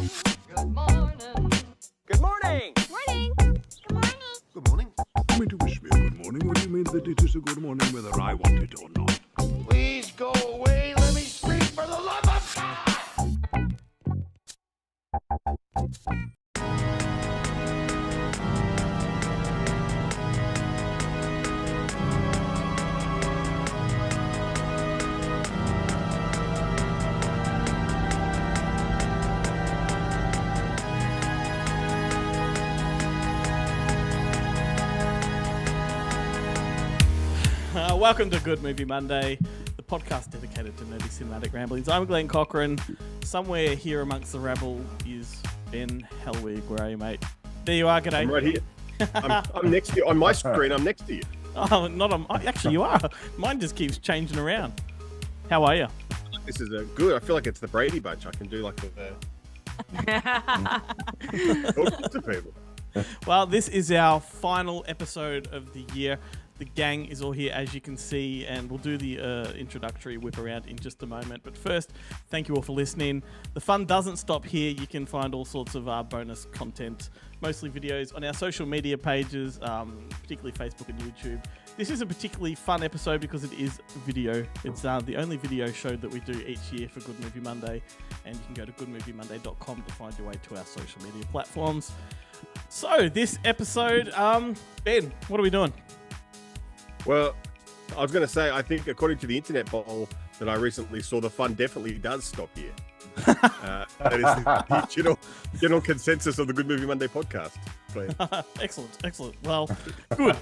Good morning. Good morning. Morning. Good morning. Good morning. You mean to wish me a good morning? What do you mean that it is a good morning whether I want it or not? Please go away. Let me speak for the love of God. Welcome to Good Movie Monday, the podcast dedicated to nerdy cinematic ramblings. I'm Glenn Cochran. Somewhere here amongst the rabble is Ben Hellwig. Where are you, mate? There you are. G'day. I'm right here. I'm next to you. On my screen, I'm next to you. Oh, not on. Actually, you are. Mine just keeps changing around. How are you? This is good. I feel like it's the Brady Bunch. I can do like the talk to people. Well, this is our final episode of the year. The gang is all here, as you can see, and we'll do the introductory whip around in just a moment. But first, thank you all for listening. The fun doesn't stop here. You can find all sorts of bonus content, mostly videos, on our social media pages, particularly Facebook and YouTube. This is a particularly fun episode because it is video. It's the only video show that we do each year for Good Movie Monday, and you can go to goodmoviemonday.com to find your way to our social media platforms. So, this episode, Ben, what are we doing? Well, I was going to say, I think according to the internet poll that I recently saw, the fun definitely does stop here. That is the general consensus of the Good Movie Monday podcast. Excellent. Well, good.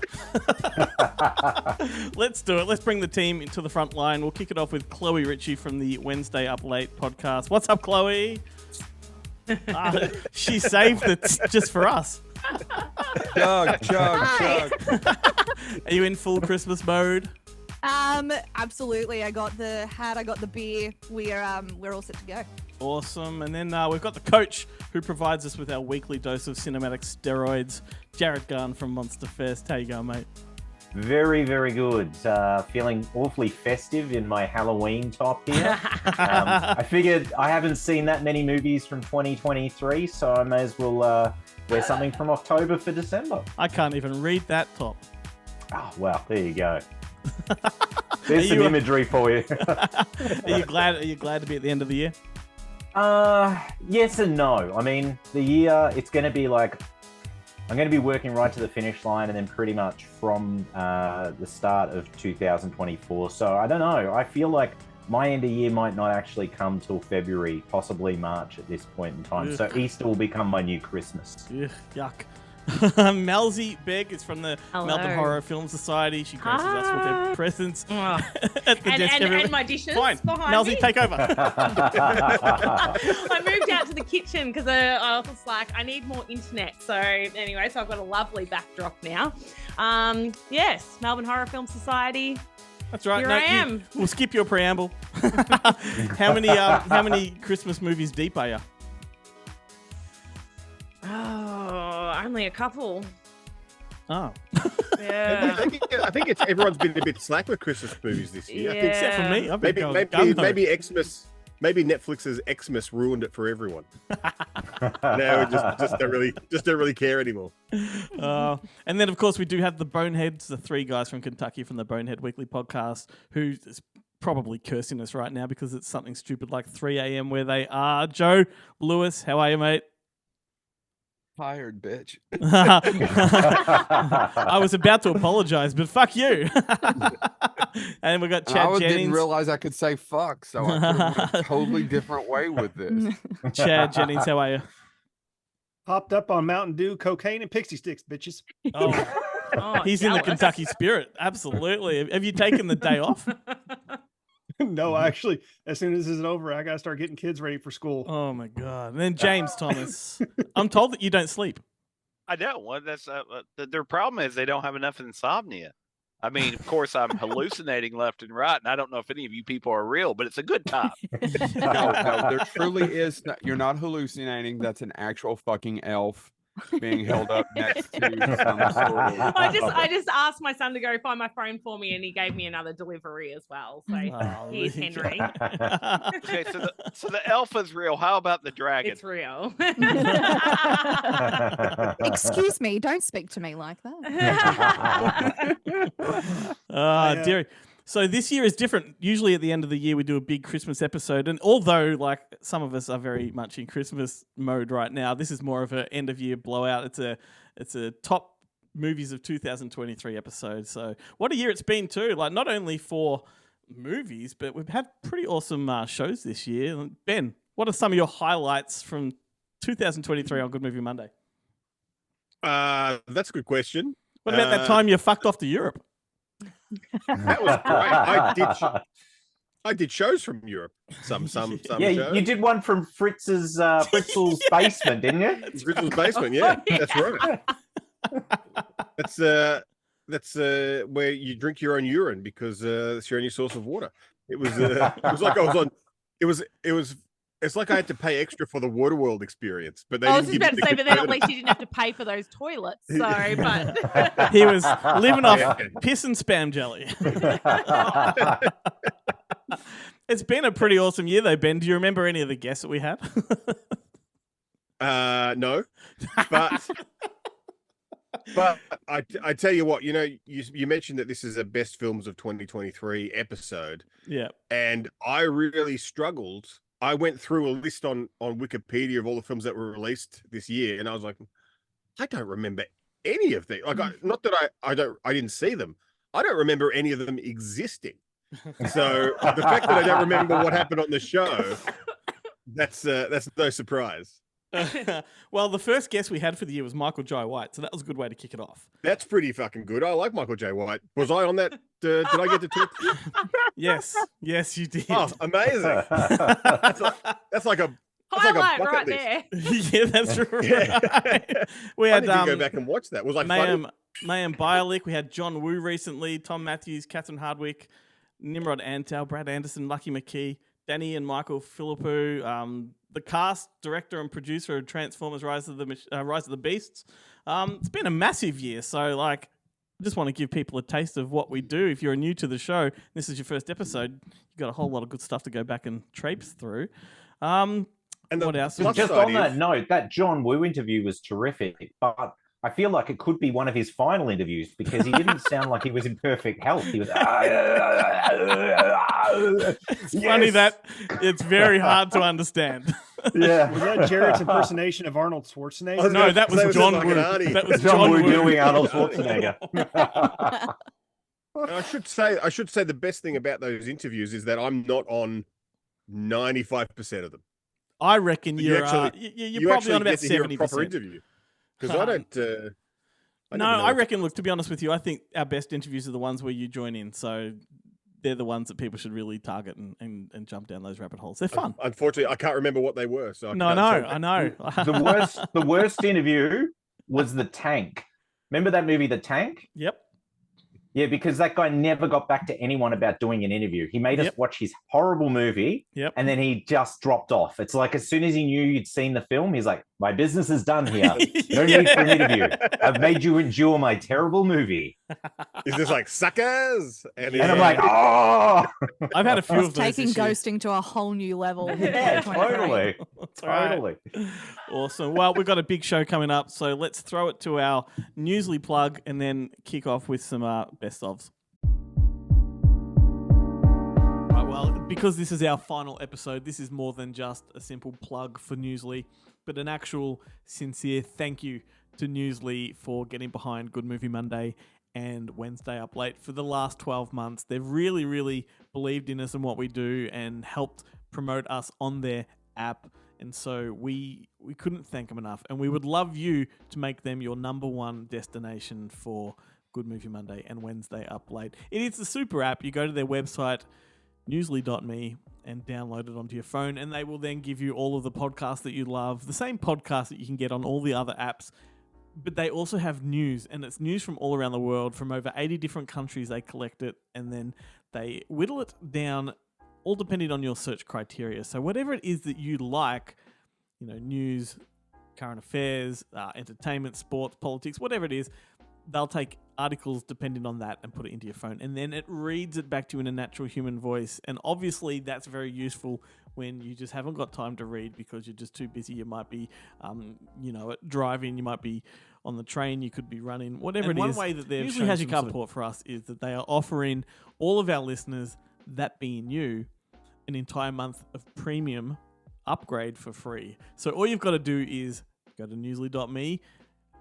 Let's do it. Let's bring the team into the front line. We'll kick it off with Chloe Ritchie from the Wednesday Up Late podcast. What's up, Chloe? She saved it just for us. Chug. Are you in full Christmas mode? Absolutely. I got the hat. I got the beer. We're all set to go. Awesome. And then we've got the coach who provides us with our weekly dose of cinematic steroids, Jared Gunn from Monster Fest. How you going, mate? Very, very good. Feeling awfully festive in my Halloween top here. I figured I haven't seen that many movies from 2023, so I may as well wear something from October for December. I can't even read that top. Oh, well, there you go. There's some imagery for you. Are you glad to be at the end of the year? Yes and no. I mean, the year, it's going to be like, I'm going to be working right to the finish line and then pretty much from the start of 2024. So I don't know. I feel like my end of year might not actually come till February, possibly March at this point in time. Ugh. So Easter will become my new Christmas. Ugh, yuck. Melzy Begg is from the Hello. Melbourne Horror Film Society. She graces us with her presence Oh. at the desk. And my dishes Fine. behind Melzy, me. take over. I moved out to the kitchen because I was like, I need more internet. So anyway, so I've got a lovely backdrop now. Yes, Melbourne Horror Film Society. That's right. Here I am. We'll skip your preamble. How many Christmas movies deep are you? Oh, only a couple. Oh. Yeah. I think it's everyone's been a bit slack with Christmas movies this year. I think Except for me. I've been going gung-ho. maybe Netflix's Xmas ruined it for everyone. Now we just don't really care anymore. And then, of course, we do have the Boneheads, the three guys from Kentucky from the Bonehead Weekly podcast, who is probably cursing us right now because it's something stupid like 3 a.m. where they are. Joe Lewis, how are you, mate? Tired, bitch. I was about to apologize, but fuck you. And we got Chad Jennings. Didn't realize I could say fuck, so I could have went a totally different way with this. Chad Jennings, how are you? Hopped up on Mountain Dew, cocaine, and pixie sticks, bitches. Oh, he's in the jealous. Kentucky spirit. Absolutely. Have you taken the day off? No, actually, as soon as this is over, I got to start getting kids ready for school. Oh, my God. And then James Thomas. I'm told that you don't sleep. I don't. Well, that's their problem is they don't have enough insomnia. I mean, of course, I'm hallucinating left and right, and I don't know if any of you people are real, but it's a good time. No, there truly is. You're not hallucinating. That's an actual fucking elf. being held up next to some sort of. I just asked my son to go find my phone for me, and he gave me another delivery as well. So Oh, here's there you go. Henry. Okay, so the elf is real. How about the dragon? It's real. Excuse me, don't speak to me like that. Dear. So this year is different. Usually at the end of the year we do a big Christmas episode, and although like some of us are very much in Christmas mode right now, this is more of an end of year blowout. It's a top movies of 2023 episode. So what a year it's been too. Like not only for movies, but we've had pretty awesome shows this year. Ben, what are some of your highlights from 2023 on Good Movie Monday? That's a good question. What about that time you fucked off to Europe? That was great. I did shows from Europe. Some Yeah, shows. you did one from Fritz's Fritzl's basement, didn't you? Fritz's basement. Yeah, that's right. That's where you drink your own urine because it's your only source of water. It was like I was on. It's like I had to pay extra for the Waterworld experience, but they I was didn't just give about me to say, but then at least you didn't have to pay for those toilets. So, but He was living off piss and spam jelly. It's been a pretty awesome year though, Ben. Do you remember any of the guests that we had? No, but I tell you what, you mentioned that this is a best films of 2023 episode. Yeah. And I really struggled. I went through a list on Wikipedia of all the films that were released this year, and I was like, I don't remember any of them. Like, not that I didn't see them. I don't remember any of them existing. So the fact that I don't remember what happened on the show, that's no surprise. Well, the first guest we had for the year was Michael Jai White, so that was a good way to kick it off. That's pretty fucking good. I like Michael J. White. Was I on that? Did I get to talk to you? Yes, you did. Oh, amazing. That's like a highlight bucket right list. there. Yeah, that's right. Yeah. We I had need to go back and watch that. Was I funny? Mayim Bialik. We had John Woo recently. Tom Matthews, Catherine Hardwick, Nimrod Antal, Brad Anderson, Lucky McKee, Danny and Michael Philippou. The cast, director, and producer of Transformers: Rise of the Beasts. It's been a massive year, so like, I just want to give people a taste of what we do. If you're new to the show, this is your first episode, you've got a whole lot of good stuff to go back and traipse through. And what else? Just on that note, that John Woo interview was terrific, but I feel like it could be one of his final interviews because he didn't sound like he was in perfect health. He was. It's funny that it's very hard to understand. Yeah. Was that Jared's impersonation of Arnold Schwarzenegger? No, that was John Woo. That was John Woo doing Arnold Schwarzenegger. I should say the best thing about those interviews is that I'm not on 95% of them. I reckon you're probably on about get to hear a 70%. proper interview. Because I don't. I reckon. Look, to be honest with you, I think our best interviews are the ones where you join in. So they're the ones that people should really target and jump down those rabbit holes. They're fun. Unfortunately, I can't remember what they were. So I know. The worst interview was The Tank. Remember that movie, The Tank? Yep. Yeah, because that guy never got back to anyone about doing an interview. He made us watch his horrible movie, and then he just dropped off. It's like as soon as he knew you'd seen the film, he's like, my business is done here. No need for an interview. I've made you endure my terrible movie. Is this like suckers? And I'm like, oh! I've had a few of those Taking this year. ghosting to a whole new level. Yeah, totally. Totally. Awesome. Well, we've got a big show coming up, so let's throw it to our Newsly plug and then kick off with some best ofs. Right, well, because this is our final episode, this is more than just a simple plug for Newsly, but an actual sincere thank you to Newsly for getting behind Good Movie Monday and Wednesday Up Late for the last 12 months. They've really, really believed in us and what we do and helped promote us on their app. And so we couldn't thank them enough. And we would love you to make them your number one destination for Good Movie Monday and Wednesday Up Late. It is the super app. You go to their website, newsly.me, and download it onto your phone. And they will then give you all of the podcasts that you love, the same podcasts that you can get on all the other apps. But they also have news, and it's news from all around the world, from over 80 different countries. They collect it, and then they whittle it down, all depending on your search criteria. So whatever it is that you like, news, current affairs, entertainment, sports, politics, whatever it is. They'll take articles depending on that and put it into your phone, and then it reads it back to you in a natural human voice. And obviously that's very useful when you just haven't got time to read because you're just too busy. You might be, driving, you might be on the train, you could be running, whatever And it one is. way that they've usually shown has your some car sort of- support for us is that they are offering all of our listeners, that being you, an entire month of premium upgrade for free. So all you've got to do is go to newsly.me,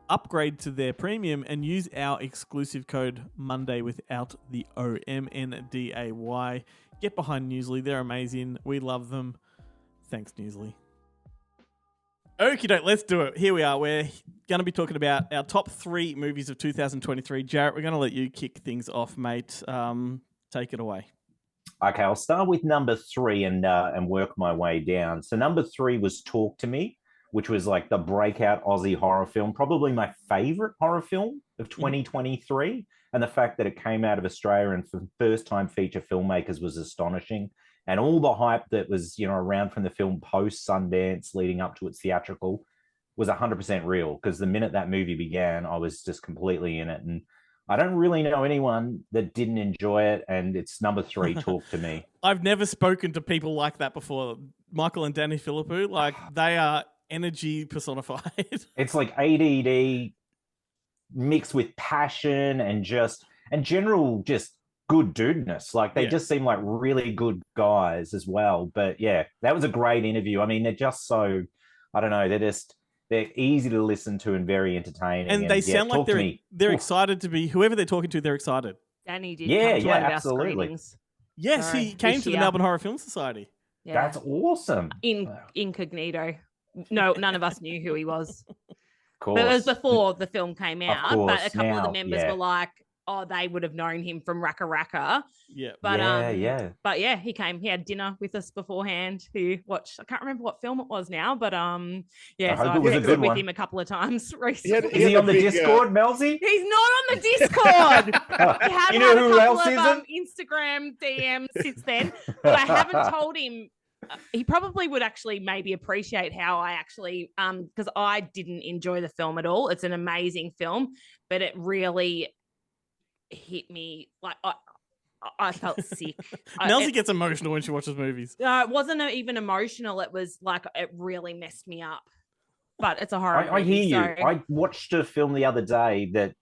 upgrade to their premium, and use our exclusive code Monday without the OMNDAY. Get behind Newsly. They're amazing. We love them. Thanks, Newsly. Okie doke, let's do it. Here we are. We're going to be talking about our top 3 movies of 2023. Jarrett, we're going to let you kick things off, mate. Take it away. Okay, I'll start with number 3 and work my way down. So number 3 was Talk to Me, which was like the breakout Aussie horror film, probably my favorite horror film of 2023. And the fact that it came out of Australia and for first-time feature filmmakers was astonishing. And all the hype that was, around from the film post Sundance leading up to its theatrical was 100% real, because the minute that movie began, I was just completely in it. And I don't really know anyone that didn't enjoy it, and it's number 3, Talk to Me. I've never spoken to people like that before. Michael and Danny Philippou, like, they are energy personified. It's like ADD mixed with passion and general just good dudeness. Like, they just seem like really good guys as well. But yeah, that was a great interview. I mean, they're just so, I don't know, they're easy to listen to and very entertaining. And they sound like they're Oof. excited to be, whoever they're talking to, they're excited. Danny did Yeah, come to yeah, one of our absolutely. screenings. Yes, he came this to the year. Melbourne Horror Film Society. Yeah. That's awesome. Incognito. No, none of us knew who he was. Of course. But it was before the film came out. But a course, couple of the now, members yeah. were like, oh, they would have known him from Raka Raka. Yeah. But yeah. But yeah, he came. He had dinner with us beforehand. He watched. I can't remember what film it was now, but yeah. I So hope I've it was a texted good with one. him a couple of times recently. Is he on the Discord, Melzy? He's not on the Discord. We have You know had a who couple else of isn't? Instagram DMs since then, but I haven't told him. He probably would actually maybe appreciate how I actually, because I didn't enjoy the film at all. It's an amazing film, but it really hit me like I felt sick. Melzy gets emotional when she watches movies. It wasn't even emotional. It was like it really messed me up. But it's a horror. I hear movie, you. so- I watched a film the other day that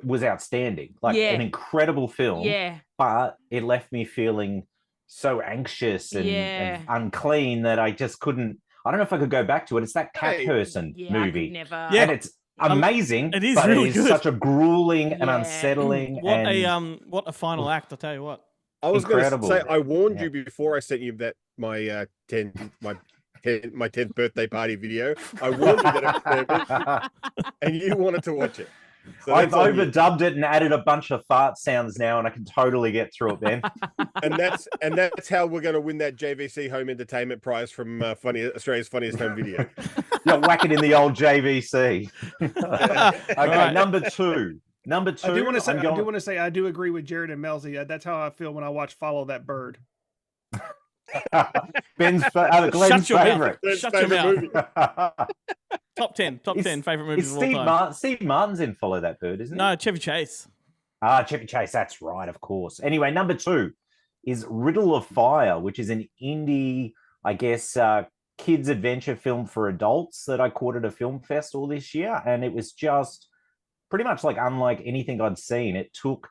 was outstanding, like Yeah. an incredible film. Yeah. But it left me feeling so anxious and unclean that I just couldn't. I don't know if I could go back to it. It's that cat person Yeah, I could movie. never. Yeah. And it's amazing. It is but really it is good. such a grueling and Yeah. unsettling. What a final act! I tell you what. I was going to Incredible. say, I warned you before I sent you that my 10th birthday party video. I warned you that it was there, and you wanted to watch it. So I've that's on you. overdubbed it and added a bunch of fart sounds now, and I can totally get through it, Ben. and that's how we're going to win that JVC Home Entertainment Prize from Australia's Funniest Home Video. Whack it in the old JVC. Okay, Right. number two. Number 2. I do want to say, I'm going- I do agree with Jared and Melzy. That's how I feel when I watch Follow That Bird. Glenn's Shut your favorite. mouth. Shut your mouth. Top 10 favorite movies Is of all time. Steve Martin's in Follow That Bird, isn't he? No, Chevy Chase. Chevy Chase, that's right, of course. Anyway, number 2 is Riddle of Fire, which is an indie, I guess, kids adventure film for adults that I caught at a film festival this year. And it was just pretty much like unlike anything I'd seen. It took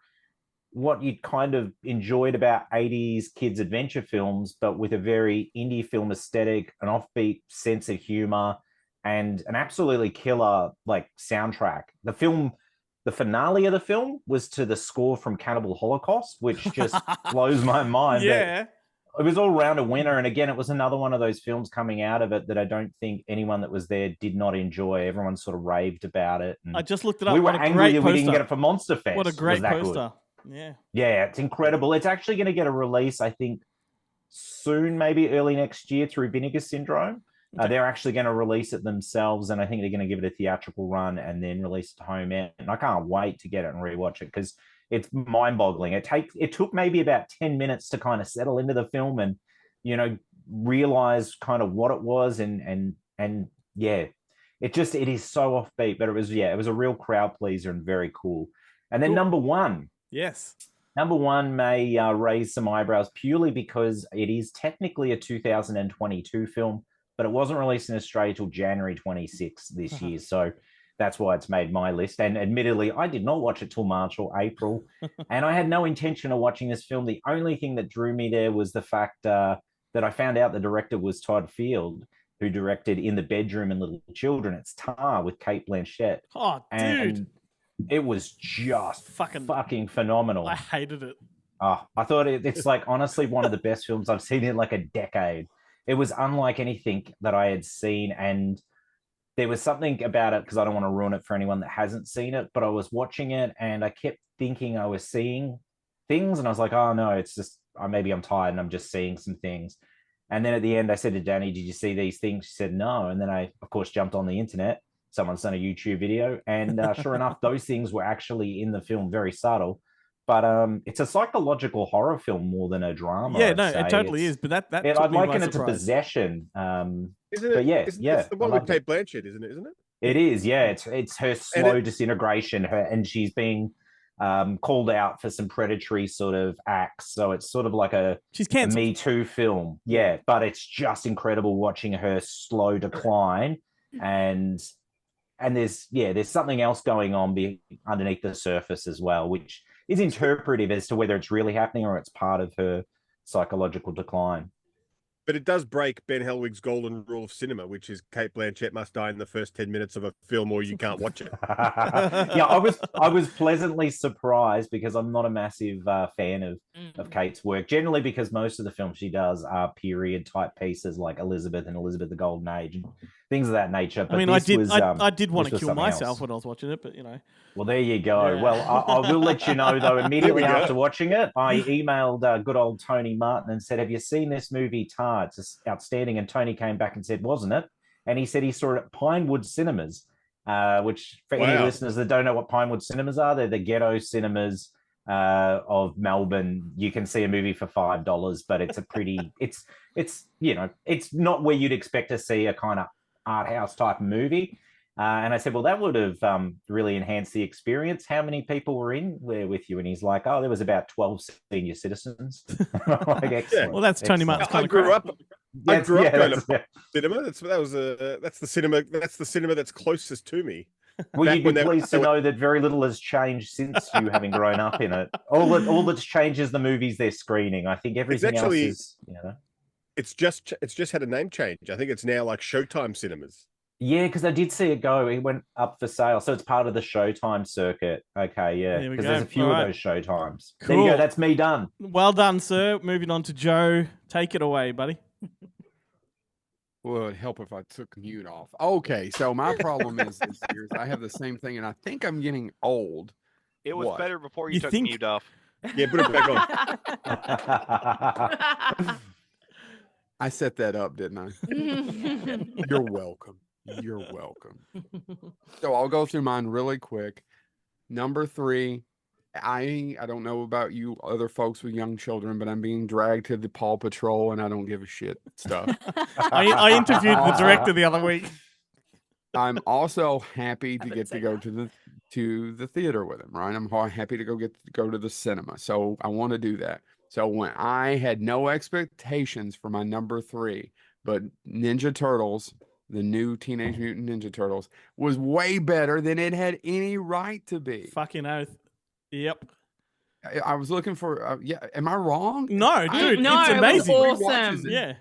what you'd kind of enjoyed about 80s kids adventure films, but with a very indie film aesthetic, an offbeat sense of humor, and an absolutely killer like soundtrack. The finale of the film was to the score from Cannibal Holocaust, which just blows my mind. Yeah. It was all round a winner. And again, it was another one of those films coming out of it that I don't think anyone that was there did not enjoy. Everyone sort of raved about it. And I just looked it up. we were What a angry great that we didn't poster. get it for Monster Fest. What a It great was that good. poster. Yeah. Yeah, it's incredible. It's actually going to get a release, I think, soon, maybe early next year through Vinegar Syndrome. Okay. They're actually going to release it themselves, and I think they're going to give it a theatrical run and then release it to home end. And I can't wait to get it and rewatch it because it's mind-boggling. It took maybe about 10 minutes to kind of settle into the film and, realize kind of what it was and yeah, it is so offbeat, but it was a real crowd pleaser and very cool. And then Cool. number one. Yes. Number one may raise some eyebrows purely because it is technically a 2022 film, but it wasn't released in Australia till January 26th this year. So that's why it's made my list. And admittedly, I did not watch it till March or April, and I had no intention of watching this film. The only thing that drew me there was the fact that I found out the director was Todd Field, who directed In the Bedroom and Little Children. It's Tar with Cate Blanchett. Oh, dude. And it was just fucking phenomenal. I hated it. I thought it's like honestly one of the best films I've seen in like a decade. It was unlike anything that I had seen, and there was something about it, because I don't want to ruin it for anyone that hasn't seen it, but I was watching it and I kept thinking I was seeing things, and I was like, oh no, it's just maybe I'm tired and I'm just seeing some things. And then at the end I said to Danny, did you see these things? She said no. And then I of course jumped on the internet. Someone's done a YouTube video, and sure enough, those things were actually in the film, very subtle. But it's a psychological horror film more than a drama. Yeah, no, it totally is. But that I'd liken it to Possession. Isn't it? But yeah, it's the one with Cate Blanchett, isn't it? It is. Yeah, it's her slow disintegration, and she's being called out for some predatory sort of acts. So it's sort of like she's a Me Too film. Yeah, but it's just incredible watching her slow decline, and there's something else going on underneath the surface as well, which is interpretive as to whether it's really happening or it's part of her psychological decline. But it does break Ben Hellwig's golden rule of cinema, which is Cate Blanchett must die in the first 10 minutes of a film or you can't watch it. Yeah, I was pleasantly surprised, because I'm not a massive fan of Kate's work, generally because most of the films she does are period type pieces like Elizabeth and Elizabeth the Golden Age and things of that nature. But I mean, I did want to kill myself when I was watching it, but you know. Well, there you go. Yeah. Well, I will let you know, though, immediately after watching it, I emailed good old Tony Martin and said, have you seen this movie, Tar? It's just outstanding. And Tony came back and said, wasn't it? And he said he saw it at Pinewood Cinemas, which for any listeners that don't know what Pinewood Cinemas are, they're the ghetto cinemas of Melbourne. You can see a movie for $5, but it's a pretty, it's not where you'd expect to see a kind of art house type movie. And I said, well, that would have really enhanced the experience. How many people were in there with you? And he's like, oh, there was about 12 senior citizens. Like, excellent. Well, that's Tony Martin's kind I of grew up going to cinema. That's the cinema that's closest to me. Well, you'd be pleased to know that very little has changed since you having grown up in it. All that's changed is the movies they're screening. I think everything else is, It's just had a name change. I think it's now like Showtime Cinemas. Yeah, because I did see it go. It went up for sale, so it's part of the Showtime circuit. Okay, yeah, because there's a few of those Showtimes. Cool. There you go. That's me done. Well done, sir. Moving on to Joe. Take it away, buddy. Well, it'd help if I took mute off. Okay, so my problem is this year I have the same thing, and I think I'm getting old. It was better before you took mute off. Yeah, put it back on. I set that up, didn't I? You're welcome. You're welcome. So I'll go through mine really quick. Number 3, I don't know about you other folks with young children, but I'm being dragged to the Paw Patrol and I don't give a shit stuff. I interviewed the director the other week. I'm also happy to get to go to the theater with him, right? I'm happy to go to the cinema. So I want to do that. So when I had no expectations for my number 3, but Ninja Turtles, the new Teenage Mutant Ninja Turtles, was way better than it had any right to be. Fucking oath. Yep. I was looking for, am I wrong? No, dude, no, it's amazing. It was awesome. Yeah.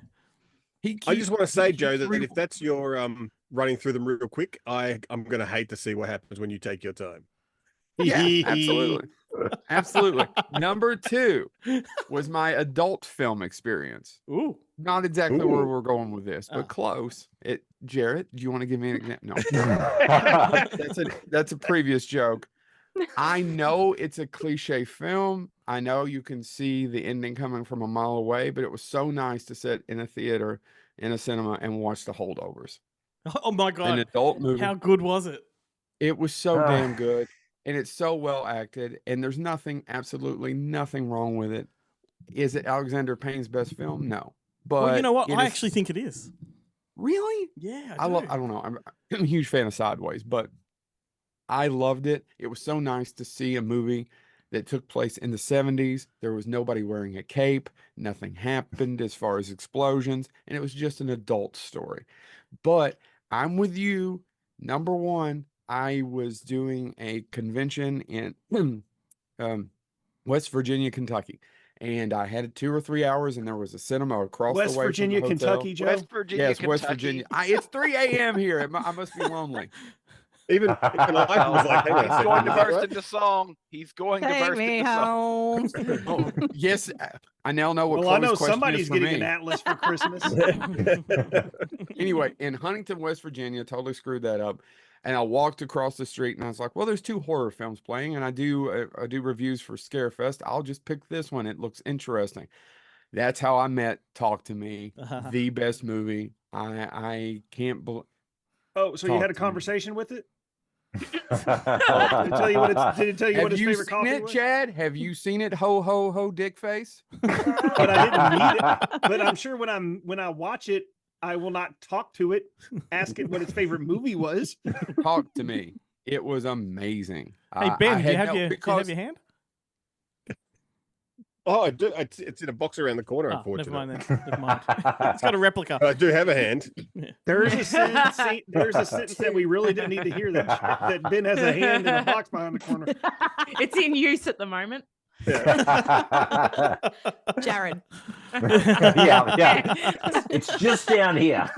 I just want to say, Joe, that if that's your running through them real quick, I'm going to hate to see what happens when you take your time. Yeah, absolutely. Absolutely. Number 2 was my adult film experience. Ooh. Not exactly where we're going with this, but close. Jarrett, do you want to give me an example? No. That's a previous joke. I know it's a cliche film. I know you can see the ending coming from a mile away, but it was so nice to sit in a theater, in a cinema, and watch The Holdovers. Oh my God. An adult movie. How good was it? It was so damn good. And it's so well acted, and there's absolutely nothing wrong with it. Is it Alexander Payne's best film? No. But well, you know what? I actually think it is. Really? Yeah, I don't know. I'm a huge fan of Sideways, but I loved it. It was so nice to see a movie that took place in the 70s. There was nobody wearing a cape. Nothing happened as far as explosions, and it was just an adult story. But I'm with you. Number one, I was doing a convention in West Virginia, Kentucky. And I had 2 or 3 hours, and there was a cinema across West the way Virginia, from the hotel. Kentucky, Joe. West Virginia, Yes, Kentucky. West Virginia. It's 3 a.m. here. I must be lonely. Even I was like, hang on a He's second, going to is that burst right? into song. He's going to Take burst me into song. home. Oh, yes, I now know what Well, I Chloe's know question somebody's is for getting me. an atlas for Christmas. Anyway, in Huntington, West Virginia, totally screwed that up. And I walked across the street, and I was like, "Well, there's 2 horror films playing, and I do reviews for Scarefest. I'll just pick this one. It looks interesting." That's how I met Talk to Me, the best movie. I can't believe. Oh, so you Talk had a to me. conversation with it? Did it tell you what did it tell you Have what his you favorite seen coffee it, was? Chad? Have you seen it? Ho ho ho, dick face. But I didn't meet it. But I'm sure when I watch it, I will not talk to it, ask it what its favorite movie was. Talk to Me. It was amazing. Hey I Ben, do you had have no- your because hand? Oh, I do. It's in a box around the corner, Oh, unfortunately. never mind then. Never mind. It's got a replica. I do have a hand. There's a sentence that we really didn't need to hear that Ben has a hand in a box behind the corner. It's in use at the moment. Jared. yeah. It's just down here.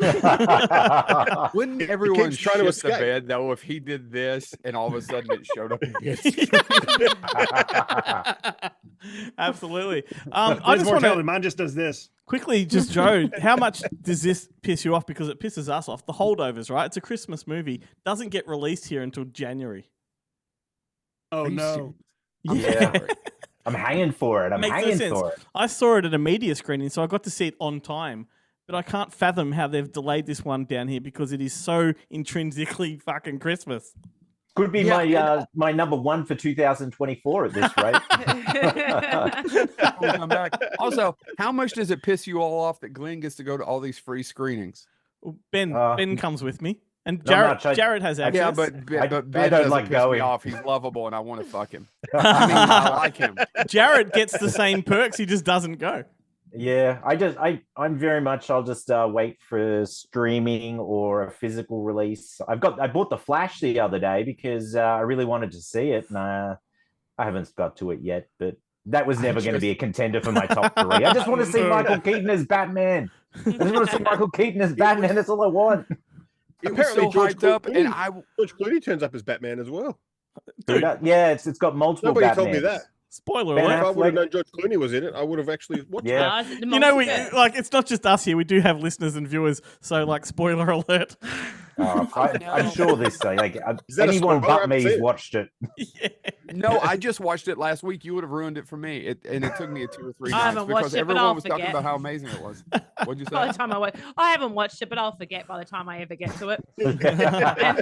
Wouldn't It everyone keeps trying to shit the escape. bed though if he did this and all of a sudden it showed up again? Absolutely. I Mine's just more want talented. to Mine just does this. quickly, just Joe, how much does this piss you off? Because it pisses us off. The Holdovers, right? It's a Christmas movie. Doesn't get released here until January. Oh Are you no. Yeah. I'm hanging for it. I'm Makes no hanging sense. for it. I saw it at a media screening, so I got to see it on time. But I can't fathom how they've delayed this one down here because it is so intrinsically fucking Christmas. Could be Yeah, my number 1 for 2024 at this rate. We'll come back. Also, how much does it piss you all off that Glenn gets to go to all these free screenings? Ben comes with me, and Not much. Jared has access. Yeah, but Ben I doesn't don't like piss me going. off. He's lovable, and I want to fuck him. I mean, I like him. Jared gets the same perks. He just doesn't go. Yeah, I'm very much. I'll just wait for streaming or a physical release. I bought The Flash the other day because I really wanted to see it, and I haven't got to it yet. But that was never going to be a contender for my top 3. I just want to see Michael Keaton as Batman. I just want to see Michael Keaton as Batman. That's all I want. It was Apparently so George hyped up, Clooney- and George Clooney turns up as Batman as well. Dude, Yeah, it's got multiple. Nobody told me Batmans. that. spoiler Ben alert. If I would have Affleck. known George Clooney was in it, I would have actually watched it. Yeah. The You know, multiverse. like it's not just us here. We do have listeners and viewers. So, like, spoiler alert. I'm sure this Is that a anyone spoiler? I but haven't me's seen it. watched it. Yeah. No, I just watched it last week. You would have ruined it for me. And it took me 2 or 3 I nights haven't watched because it, but everyone I'll was talking forget. about how amazing it was. What'd you By say? the time I haven't watched it, but I'll forget by the time I ever get to it.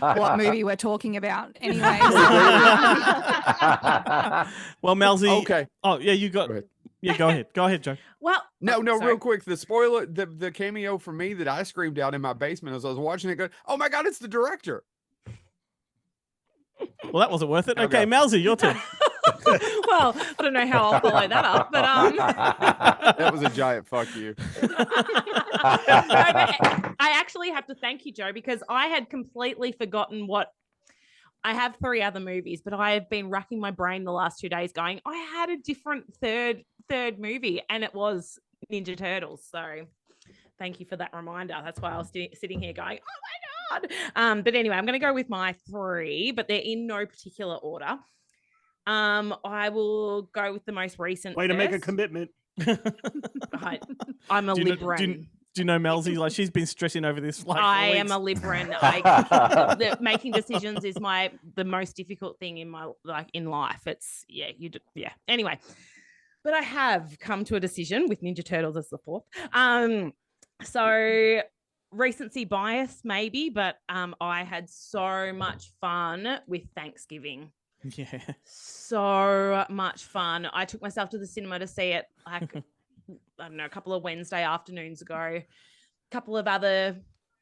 What movie we're talking about, anyway. Well, Melzy. Okay. Oh, yeah, you got. Go ahead. Yeah, go ahead. Go ahead, Joe. Well, No, sorry. real quick. The spoiler, the cameo for me that I screamed out in my basement as I was watching it, going, "Oh my god, it's the director!" Well, that wasn't worth it. Okay. Okay, Melzy, your turn. Well, I don't know how I'll follow that up, but That was a giant fuck you. I actually have to thank you, Joe, because I had completely forgotten what. I have 3 other movies, but I have been racking my brain the last 2 days going, I had a different third movie, and it was Ninja Turtles. So thank you for that reminder. That's why I was sitting here going, oh my God. But anyway, I'm going to go with my 3, but they're in no particular order. I will go with the most recent. Way to make a first. commitment. I'm a Do you know- Libran. Do you know Melzy? Like, she's been stressing over this. Like, I for am a weeks. Libran. Making decisions is the most difficult thing in my in life. It's Anyway, but I have come to a decision with Ninja Turtles as the 4th. So recency bias maybe, but I had so much fun with Thanksgiving. Yeah. So much fun. I took myself to the cinema to see it like I don't know, a couple of Wednesday afternoons ago. A couple of other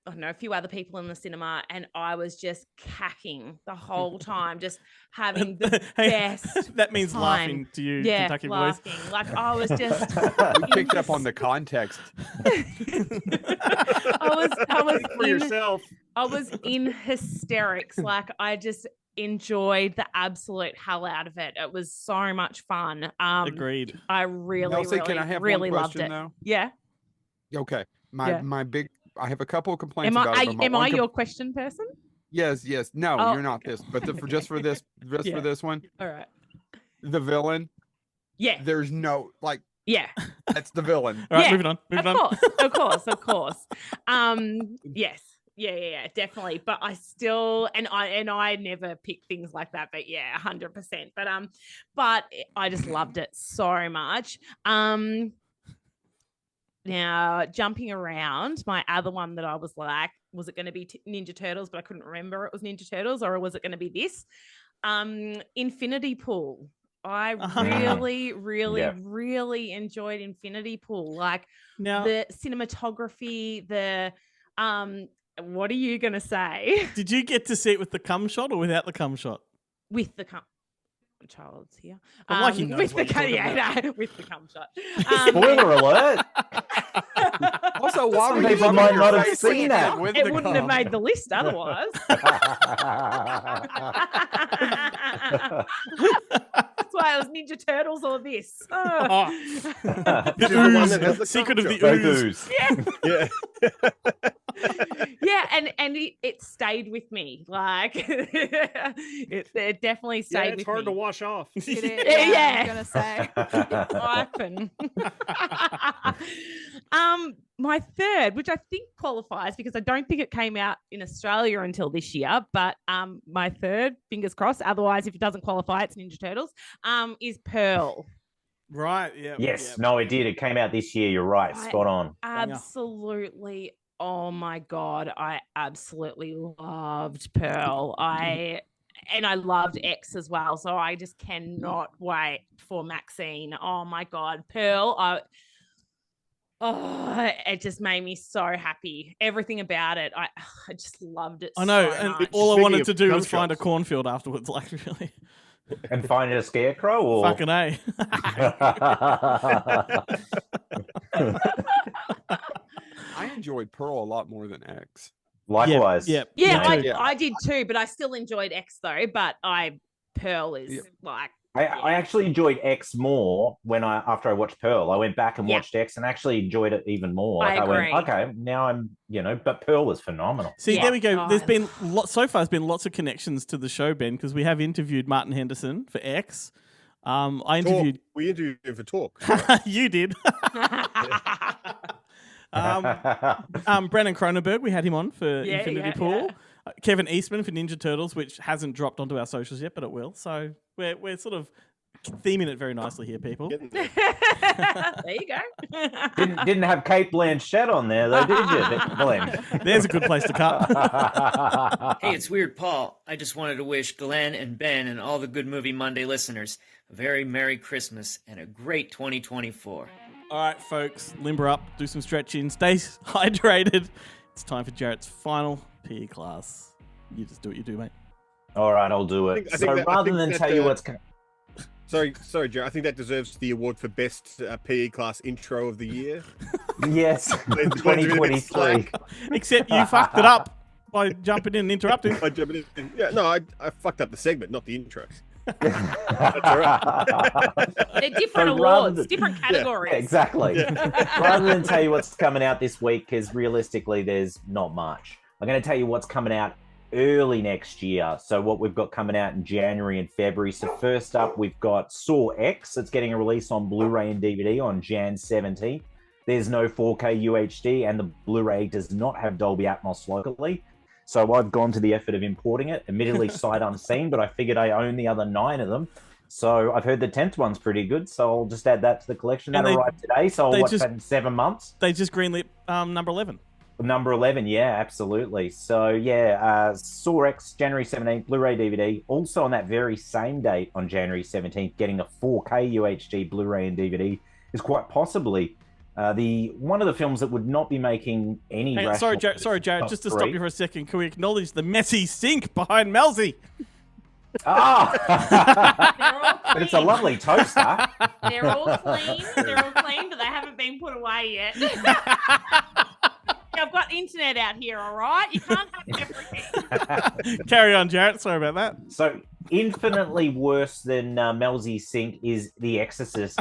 I don't know, a few other people in the cinema, and I was just cacking the whole time, just having the best. That means time. laughing to you, Yeah, Kentucky laughing. boys. Like I was just. We picked up on the context. I was For yourself. I was in hysterics. Like I just enjoyed the absolute hell out of it. It was so much fun. Agreed. I really, Nelsie, really, can I have really one loved question, it. though? Yeah. Okay. Yeah. I have a couple of complaints Am I? about it. but my Am one I your question person? Yes. No, Oh. you're not this. But just for this, Yeah. for this one, All right. the villain. Yeah. There's no like. Yeah. That's the villain. All right, Yeah, moving on. Moving Of on. course, of course. Yes. Yeah, definitely. But I still, and I never pick things like that. But yeah, 100%. But I just loved it so much. Now jumping around, my other one that I was like, was it going to be Ninja Turtles? But I couldn't remember it was Ninja Turtles, or was it going to be this? Infinity Pool. I really enjoyed Infinity Pool. Like Now, the cinematography, the what are you gonna say? did you get to see it with the cum shot or without the cum shot? With the cum child's here. I'm like he knows with what the you're talking about. no, with the cum shot. Spoiler alert. Also, why Some would you people rub might your not have face seen that. with It the wouldn't have cum? made the list otherwise. That's why it was Ninja Turtles or this. Oh. This The is the one ooze. that has the Secret of cum the shot. ooze. Yeah. Yeah. Yeah, and it stayed with me. Like it definitely Yeah, stayed it's with hard me. to wash off. It is, Yeah. I was gonna say. Open. My third, which I think qualifies because I don't think it came out in Australia until this year, but my third, fingers crossed. Otherwise, if it doesn't qualify, it's Ninja Turtles. Is Pearl. Right, yeah. Yes, yeah. no, it did. It came out this year. You're right. I- Spot on. Absolutely. Oh my God. I absolutely loved Pearl. I loved X as well. So I just cannot wait for Maxine. Oh my God. Pearl. It just made me so happy. Everything about it. I just loved it. I know, so and much. all I Speaking wanted of to do cum was find a shots. cornfield afterwards, like really. And find a scarecrow or Fucking A. I enjoyed Pearl a lot more than X. likewise. Yeah. Yeah, Me too. I did too, but I still enjoyed X though. But Pearl is Yeah. like I actually enjoyed X more after I watched Pearl. I went back and Yeah. watched X and actually enjoyed it even more. I Like agree. went, okay, now but Pearl was phenomenal. See, Yeah. there we go. Oh, There's I been so far. There's been lots of connections to the show, Ben, because we have interviewed Martin Henderson for X. I interviewed. We interviewed him for Talk. You did. Brennan Cronenberg, we had him on for Yeah, Infinity yeah, Pool. yeah. Kevin Eastman for Ninja Turtles, which hasn't dropped onto our socials yet, but it will. So we're sort of theming it very nicely here, people. Getting there. there you go. didn't have Kate Blanchett on there though, did you, Glenn? There's a good place to cut. Hey, it's Weird Paul. I just wanted to wish Glenn and Ben and all the Good Movie Monday listeners a very Merry Christmas and a great 2024. All right, folks, limber up, do some stretching, stay hydrated. It's time for Jarrett's final PE class. You just do what you do, mate. All right, I'll do it. I think So that- rather than that, tell you what's Sorry, Joe. I think that deserves the award for best PE class intro of the year. yes, Glenn's been a bit 2023. slack. Except you fucked it up by jumping in and interrupting. By jumping in. Yeah, no, I fucked up the segment, not the intro. That's all right. They're different So rather awards, than- different categories. Exactly. Rather than tell you what's coming out this week, because realistically, there's not much. I'm going to tell you what's coming out early next year. So what we've got coming out in January and February. So first up, we've got Saw X. It's getting a release on Blu-ray and DVD on Jan 17th. There's no 4K UHD, and the Blu-ray does not have Dolby Atmos locally. So I've gone to the effort of importing it, admittedly sight unseen, but I figured I own the other 9 of them. So I've heard the 10th one's pretty good, so I'll just add that to the collection. And That they- arrived today, so I'll they watch just- that in 7 months. They just greenlit number 11. Number 11, yeah, absolutely. So, yeah, Saw X, January 17th, Blu-ray DVD. Also on that very same date, on January 17th, getting a 4K UHD Blu-ray and DVD is quite possibly One of the films that would not be making any. Hey, sorry, Jared. Just to stop you for a second, can we acknowledge the messy sink behind Melzy? But it's a lovely toaster. They're all clean. They're all clean, but they haven't been put away yet. I've got internet out here, all right? You can't have everything. Carry on, Jarrett. Sorry about that. So, infinitely worse than Melzy's sink is The Exorcist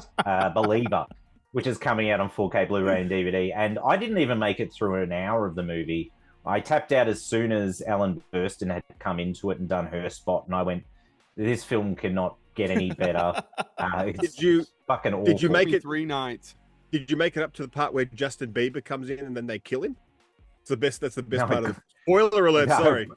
Believer, which is coming out on 4K Blu-ray and DVD. And I didn't even make it through an hour of the movie. I tapped out as soon as Ellen Burstyn had come into it and done her spot, and I went, "This film cannot get any better." Fucking awful. Did you make it 3 nights? Did you make it up to the part where Justin Bieber comes in and then they kill him? It's the best. That's the best part of the spoiler alert. No. Sorry,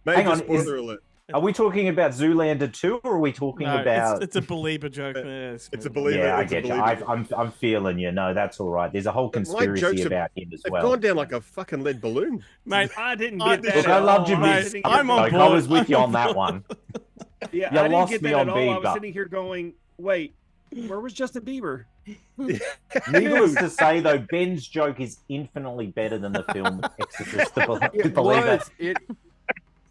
Hang on, spoiler alert. Are we talking about Zoolander 2, or are we talking about? It's a Belieber joke. It's a Belieber. Yeah, I it's a get you. Belieber. I'm feeling you. No, that's all right. There's a whole conspiracy about him as well. They've gone down like a fucking lead balloon, mate. I didn't get that. Look, at I loved you, all. Miss. I'm on I board. was with you on that one. Yeah, You I didn't lost get me that on at all. I was Bieber. sitting here going, "Wait, where was Justin Bieber?" Needless to say, though, Ben's joke is infinitely better than the film Exorcist It Believer. was.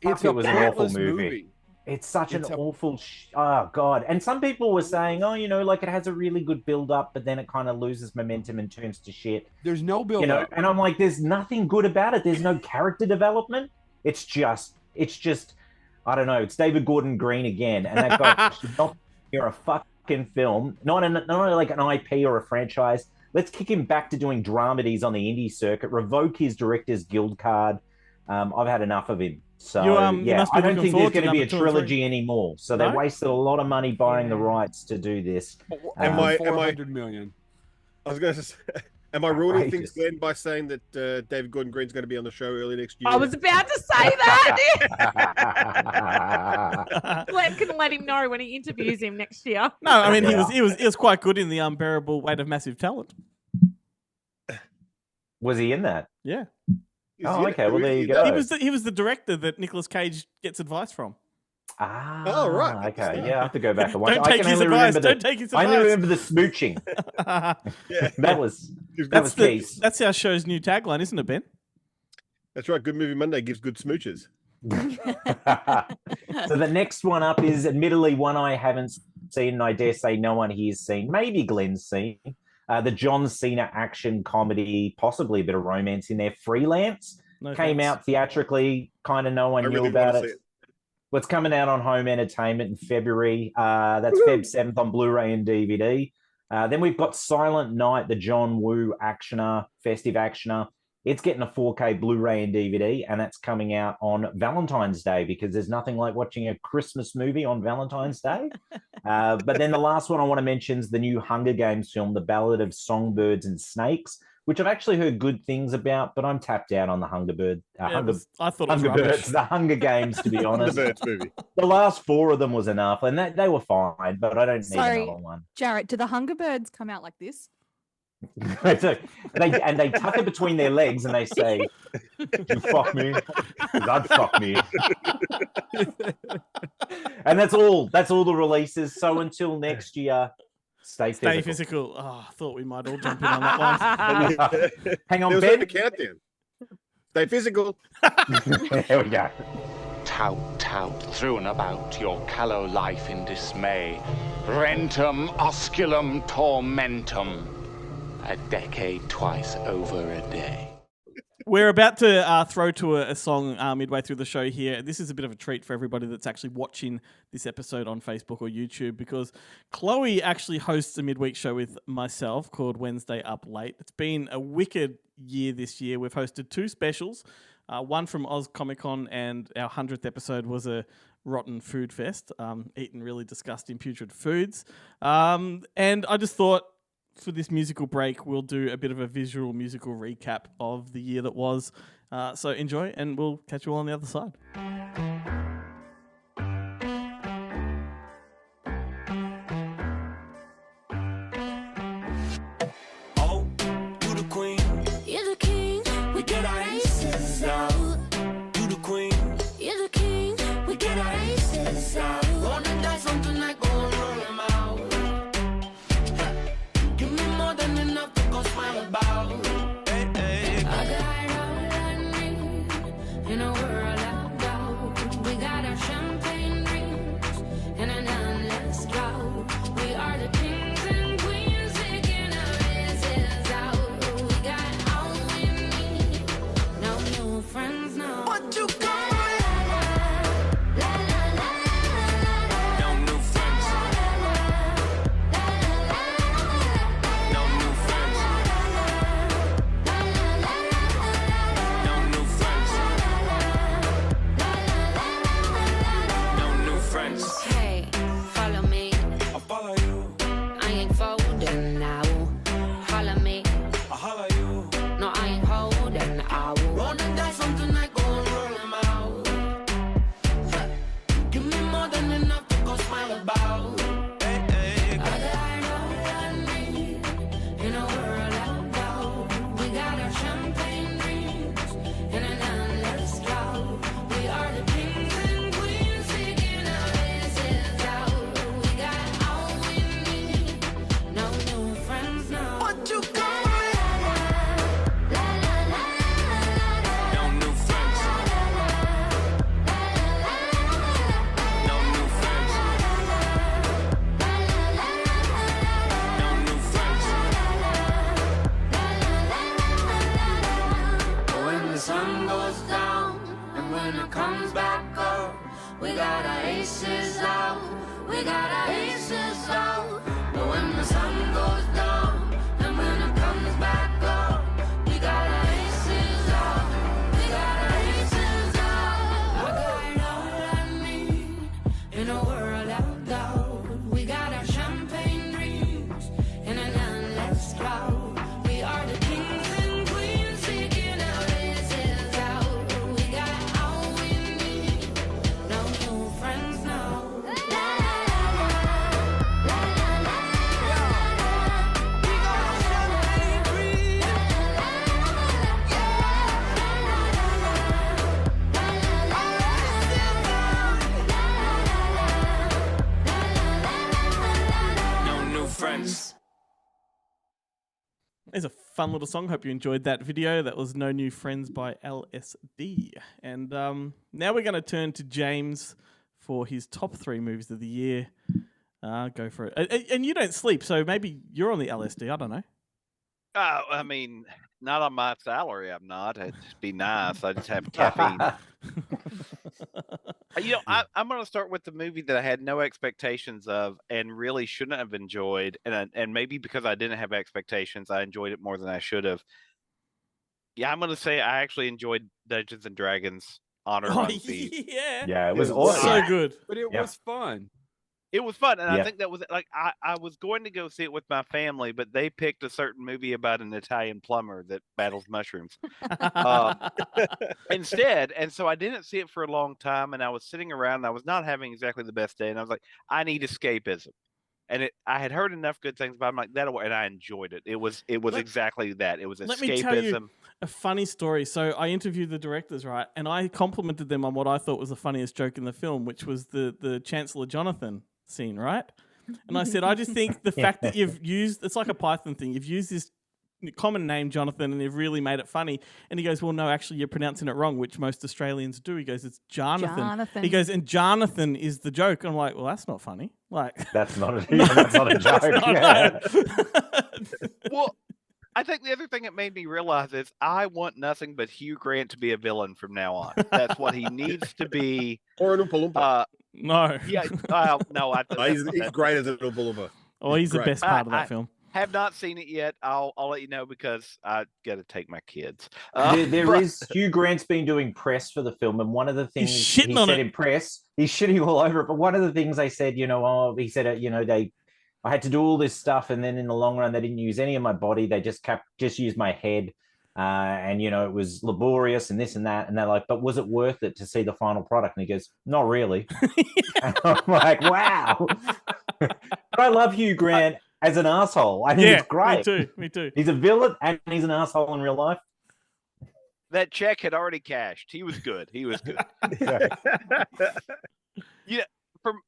It's It a was an awful pointless movie. It's such It's an a- awful. Oh God! And some people were saying, "Oh, like it has a really good build up, but then it kind of loses momentum and turns to shit." There's no build up. And I'm like, "There's nothing good about it. There's no character development. It's just. I don't know. It's David Gordon Green again, and that guy should not hear a fucking film, not like an IP or a franchise. Let's kick him back to doing dramedies on the indie circuit. Revoke his Directors Guild card. I've had enough of him." So You yeah, must be I don't looking think there's forward to going to be a number 2 and 3. trilogy anymore. So they No? wasted a lot of money buying the rights to do this. Am I- 400 million. I was going to say, am I ruining Outrageous. things, Glenn, by saying that David Gordon Green's going to be on the show early next year? I was about to say that. Glenn can let him know when he interviews him next year. No, I mean he was quite good in The Unbearable Weight of Massive Talent. Was he in that? Yeah. Oh, okay. Well, there you go. He was the director that Nicolas Cage gets advice from. Ah, Oh, right. Okay, yeah, I have to go back and watch. Don't I take can his only advice. remember Don't take his I only advice. remember the smooching. Yeah. That was That's Keith. that's our show's new tagline, isn't it, Ben? That's right. Good Movie Monday gives good smooches. So the next one up is admittedly one I haven't seen, and I dare say no one here's seen. Maybe Glenn's seen. The John Cena action comedy, possibly a bit of romance in there. Freelance No came thanks. out theatrically. Kind of no one I knew really about want it. to see it. What's coming out on home entertainment in February. That's Feb 7th on Blu-ray and DVD. Then we've got Silent Night, the John Woo actioner, festive actioner. It's getting a 4K Blu-ray and DVD, and that's coming out on Valentine's Day because there's nothing like watching a Christmas movie on Valentine's Day. But then the last one I want to mention is the new Hunger Games film, The Ballad of Songbirds and Snakes, which I've actually heard good things about, but I'm tapped out on the I thought it was Hunger rubbish. Birds, the Hunger Games, to be honest. The Birds movie. The last 4 of them was enough, and they were fine, but I don't need Sorry. another one. Jarrett, do the Hunger Birds come out like this? So, they tuck it between their legs and they say, "You fuck me, 'cause I'd fuck me." And that's all the releases. So until next year, stay physical. Oh, I thought we might all jump in on that one. Hang on, There was Ben. no countdown. Stay physical. There we go. Tout, through and about your callow life in dismay. Rentum osculum tormentum. A decade twice over a day. We're about to throw to a song midway through the show here. This is a bit of a treat for everybody that's actually watching this episode on Facebook or YouTube because Chloe actually hosts a midweek show with myself called Wednesday Up Late. It's been a wicked year this year. We've hosted 2 specials, one from Oz Comic Con, and our 100th episode was a rotten food fest, eating really disgusting putrid foods. And I just thought, for this musical break, we'll do a bit of a visual musical recap of the year that was. So enjoy, and we'll catch you all on the other side. Oh, you the queen. You're the king. We get our aces out. You the queen. You're the king. We get our aces out. Roll the dice on tonight, go and roll them out. Give me more than enough to go smile about. We got our aces out. We got our aces out. But when the sun goes down and when it comes back up, we got our aces out. We got our aces out. I got all I need in a world of doubt. We got our champagne dreams in an endless drought. We are the kings and queens taking our aces out. We got all we need. No new friends now. No new friends. There's a fun little song. Hope you enjoyed that video. That was No New Friends by LSD. And now we're going to turn to James for his top 3 movies of the year. Go for it. And you don't sleep, so maybe you're on the LSD. I don't know. I mean, not on my salary. I'm not. It'd just be nice. I just have caffeine. I'm going to start with the movie that I had no expectations of and really shouldn't have enjoyed, and maybe because I didn't have expectations, I enjoyed it more than I should have. Yeah, I'm going to say I actually enjoyed Dungeons and Dragons Honor Among Thieves. Yeah, it was awesome. So good. But it was fun. It was fun, and I Yeah. think that was like I was going to go see it with my family, but they picked a certain movie about an Italian plumber that battles mushrooms instead, and so I didn't see it for a long time. And I was sitting around, and I was not having exactly the best day, and I was like, I need escapism. And I had heard enough good things about it, I'm like that'll, and I enjoyed it. It was exactly that. It was Let me tell you escapism. a funny story. So I interviewed the directors, right? And I complimented them on what I thought was the funniest joke in the film, which was the Chancellor Jonathan scene, right? And I said, I just think the fact that you've used, it's like a Python thing, you've used this common name, Jonathan, and you've really made it funny. And he goes, well, no, actually, you're pronouncing it wrong, which most Australians do. He goes, it's Jonathan. Jonathan. He goes, and Jonathan is the joke. I'm like, well, that's not funny. Like, That's not a, that's not a joke. Well, I think the other thing it made me realize is I want nothing but Hugh Grant to be a villain from now on. That's what he needs to be. Or an Oompa Loompa. No. Yeah. No, He's great as an Oompa Loompa. Oh, he's the Great. best part of that I film. have not seen it yet. I'll let you know because I got to take my kids. There is Hugh Grant's been doing press for the film, and one of the things he shitting on said it. in press, he's shitting all over it. But one of the things they said, he said, I had to do all this stuff, and then in the long run, they didn't use any of my body. They just used my head, and it was laborious and this and that. And they're like, but was it worth it to see the final product? And he goes, not really. And I'm like, wow. But I love Hugh Grant as an asshole. I think it's great. Me too. He's a villain and he's an asshole in real life. That check had already cashed. He was good. Yeah.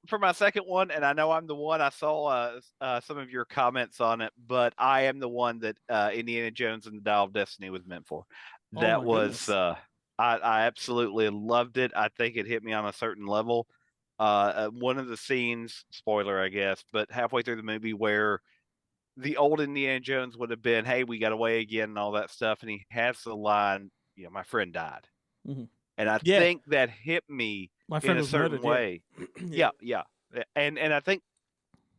For my second one, and I know I'm the one, I saw some of your comments on it, but I am the one that Indiana Jones and the Dial of Destiny was meant for. Oh That my was I absolutely loved it. I think it hit me on a certain level. One of the scenes, spoiler I guess, but halfway through the movie where the old Indiana Jones would have been, hey, we got away again and all that stuff, and he has the line, my friend died. Mhm. And I Yeah. think that hit me My friend in a was certain murdered, way. Yeah. Yeah. And I think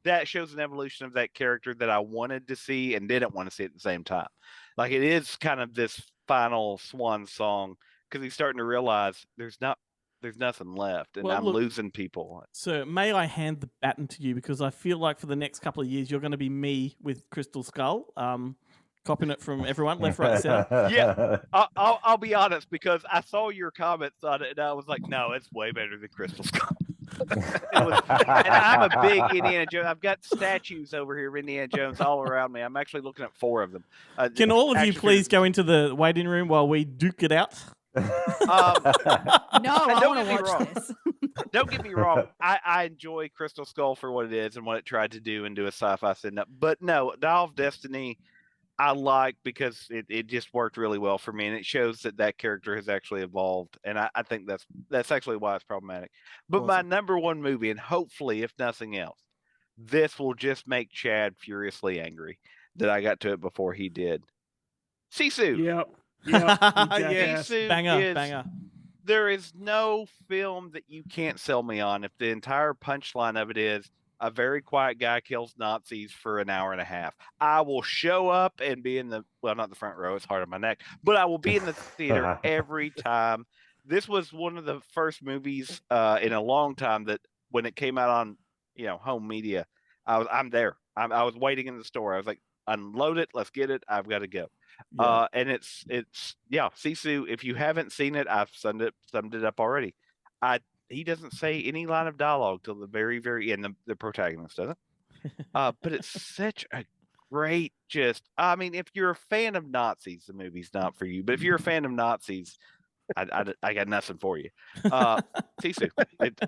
that shows an evolution of that character that I wanted to see and didn't want to see at the same time. Like it is kind of this final swan song because he's starting to realize there's nothing left, and Well, I'm look- losing people. So may I hand the baton to you, because I feel like for the next couple of years you're going to be me with Crystal Skull, copying it from everyone, left, right, center. Yeah, I'll be honest because I saw your comments on it and I was like, no, it's way better than Crystal Skull. And I'm a big Indiana Jones. I've got statues over here of Indiana Jones all around me. I'm actually looking at 4 of them. Can all of you action please go into the waiting room while we duke it out? No, I don't want get me to wrong. watch this. Don't get me wrong. I enjoy Crystal Skull for what it is and what it tried to do and do a sci-fi stand-up. But no, Dial of Destiny, I like because it just worked really well for me, and it shows that character has actually evolved, and I think that's actually why it's problematic. But my number one movie, and hopefully, if nothing else, this will just make Chad furiously angry that I got to it before he did. Sisu. Yep. Yeah, Sisu banger, is banger. there is no film that you can't sell me on if the entire punchline of it is a very quiet guy kills Nazis for an hour and a half. I will show up and be in the, well, not the front row, it's hard on my neck, but I will be in the theater every time. This was one of the first movies in a long time that when it came out on, home media, I'm there. I was waiting in the store. I was like, unload it, let's get it, I've got to go. Yeah. And it's Sisu, if you haven't seen it, I've summed it up already. He doesn't say any line of dialogue till the very, very end. The protagonist doesn't. But it's such a great if you're a fan of Nazis, the movie's not for you. But if you're a fan of Nazis, I got nothing for you. Sisu.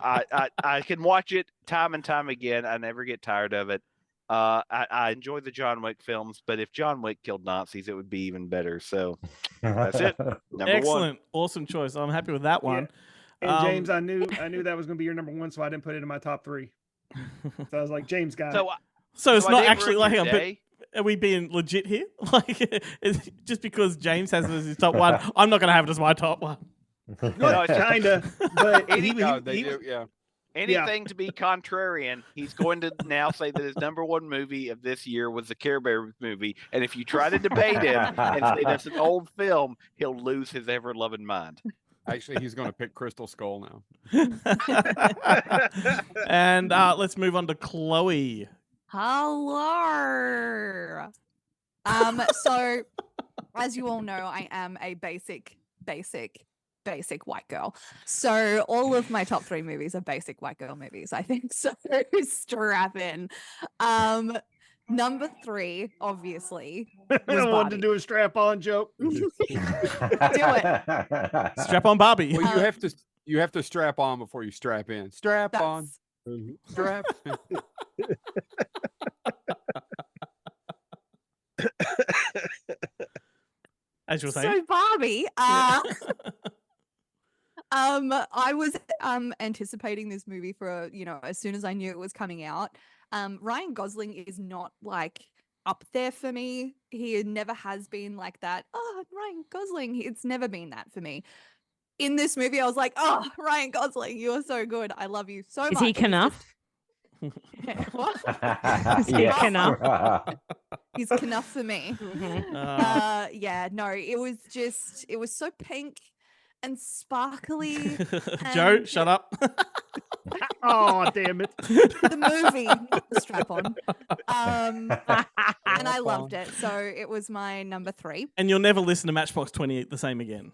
I can watch it time and time again. I never get tired of it. I enjoy the John Wick films, but if John Wick killed Nazis, it would be even better. So that's it. Number Excellent. one. Awesome choice. I'm happy with that one. And James, I knew that was going to be your number one, so I didn't put it in my top 3. So I was like, James got it. So it's I not didn't actually ruin like your a day. bit. Are we being legit here? Like, just because James has it as his top one, I'm not going to have it as my top one. No, it's kind of. But anything to be contrarian, he's going to now say that his number one movie of this year was the Care Bears movie. And if you try to debate him and say that's an old film, he'll lose his ever-loving mind. Actually, he's going to pick Crystal Skull now. And let's move on to Chloe. Hello. So as you all know, I am a basic white girl. So all of my top 3 movies are basic white girl movies, I think. So strap in. Number 3, obviously. I wanted to do a strap-on joke. Do it. Strap on Barbie. Well, you have to strap on before you strap in. Strap on. Strap. As you were saying. So Barbie, I was anticipating this movie for, as soon as I knew it was coming out. Ryan Gosling is not like up there for me. He never has been like that. Oh, Ryan Gosling. It's never been that for me. In this movie, I was like, oh, Ryan Gosling, you are so good. I love you so much. Is he Knuff? What? Is he Knuff? He's Knuff for me. Yeah, no, it was so pink and sparkly. Joe, and shut up. Oh, damn it. The movie, not the strap on. And I loved it. So it was my number 3. And you'll never listen to Matchbox 20 the same again.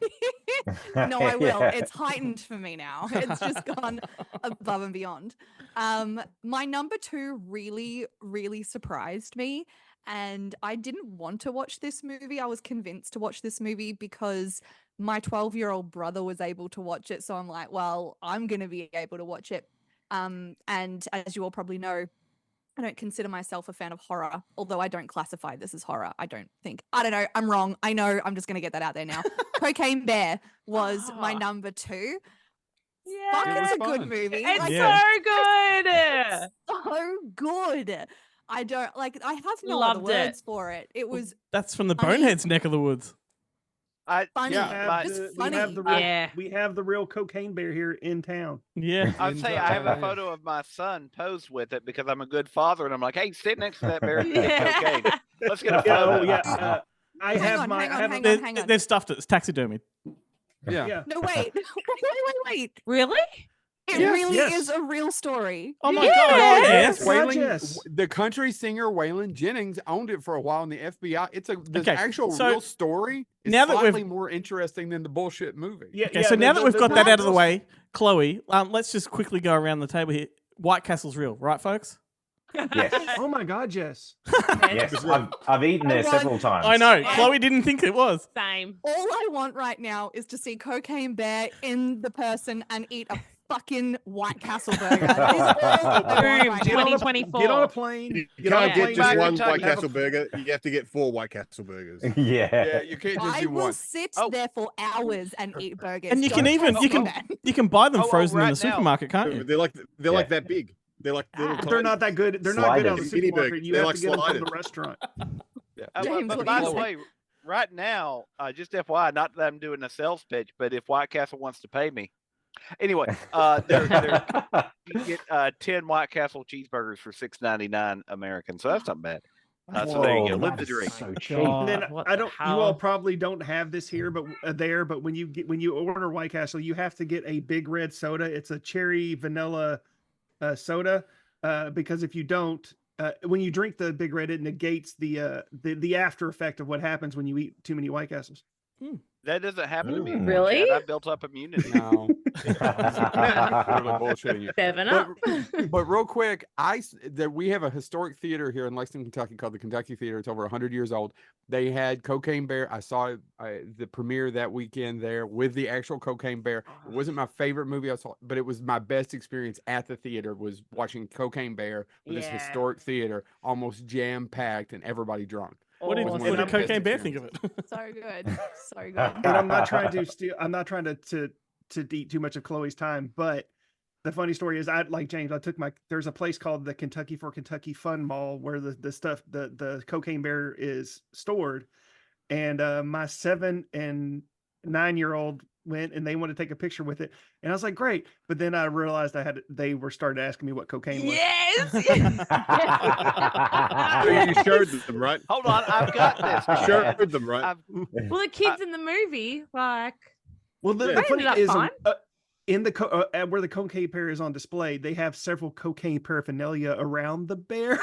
No, I will. It's heightened for me now. It's just gone above and beyond. My number 2 really, really surprised me. And I didn't want to watch this movie. I was convinced to watch this movie because my 12-year-old brother was able to watch it. So I'm like, well, I'm going to be able to watch it. And as you all probably know, I don't consider myself a fan of horror, although I don't classify this as horror. I don't know. I'm wrong. I know. I'm just going to get that out there now. Cocaine Bear was my number 2. Yeah. Fuck, It was it's a fun. good movie. It's Like, so good. so good. I don't like. I have no Loved other words it. for it. It was That's from the funny. Boneheads neck of the woods. funny. Yeah, Just We funny. have the real, Yeah. we have the real Cocaine Bear here in town. Yeah. I'd say I have a photo of my son posed with it because I'm a good father, and I'm like, hey, sit next to that bear. And take cocaine. Let's get a Yeah, photo. oh, yeah. I Hang have on, my. hang I on, have hang a, on, hang on. They've stuffed it. It's taxidermied. Yeah. yeah. No, wait. wait. Really? It Yes, really yes. is a real story. Oh my Yeah. god! Yes, Yes. Waylon, the country singer Waylon Jennings owned it for a while in the FBI. It's this Okay, actual so real story. It's now that slightly we've- more interesting than the bullshit movie. Yeah, Okay, yeah, so now that we've got that out of the real- way, Chloe, let's just quickly go around the table here. White Castle's real, right, folks? Yes. Oh my God, yes. Yes. I've eaten there several times. I know. Yeah. Chloe didn't think it was. Same. All I want right now is to see Cocaine Bear in the person and eat a fucking White Castle burger. That is all I want Boom, right now. 2024. Get on a plane. You Get on a can't get plane just back one in White time. Castle burger. You have to get 4 White Castle burgers. Yeah. Yeah, you can't just I do will one. sit Oh. there for hours and eat burgers. And you can Don't even tell you me can that. you can buy them Oh, frozen in right the now. supermarket, can't you? They're like that big. They're like little Ah. They're tiny- not that good. They're not good out of the Sliders. Mini supermarket. burgers. You They're have like to get them from sliders. the restaurant. Yeah. But James, by what the do you way, right now, just FYI, not that I'm doing a sales pitch, but if White Castle wants to pay me, anyway, you get 10 White Castle cheeseburgers for $6.99 American, so that's not bad. So there you go, live the dream. So cheap. And then What I the don't. You all hell? probably don't have this here, but But when you order White Castle, you have to get a big red soda. It's a cherry vanilla soda, because if you don't, when you drink the big red, it negates the after effect of what happens when you eat too many White Castles. That doesn't happen to me. anymore, Really? Chad. I built up immunity. No. Totally bullshitting you. 7-Up. But real quick, we have a historic theater here in Lexington, Kentucky called the Kentucky Theater. It's over 100 years old. They had Cocaine Bear. I saw the premiere that weekend there with the actual Cocaine Bear. It wasn't my favorite movie I saw, but it was my best experience at the theater was watching Cocaine Bear with this historic theater, almost jam-packed and everybody drunk. What did Cocaine Bear think of it? So good. So good. And I'm not trying to steal. I'm not trying to eat too much of Chloe's time, but the funny story is, like James, there's a place called the Kentucky for Kentucky Fun Mall where the Cocaine Bear is stored, and my 7 and 9-year-old went and they wanted to take a picture with it, and I was like, great, but then I realized they were starting to ask me what cocaine was. Yes. You showed them, right? Hold on, I've got this. You showed them, right? Well, the kids in the movie, like, Well, the they funny ended up is, fine. in the where the cocaine bear is on display, they have several cocaine paraphernalia around the bear.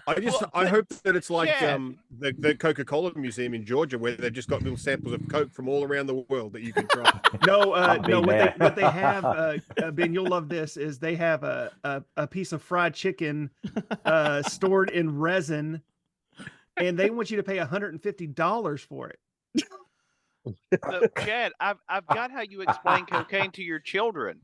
I hope that it's like Yeah. the Coca-Cola Museum in Georgia, where they've just got little samples of Coke from all around the world that you can try. No, I've been what they there. have, Ben, you'll love this, is they have a piece of fried chicken stored in resin, and they want you to pay $150 for it. So, Chad, I've got how you explain cocaine to your children.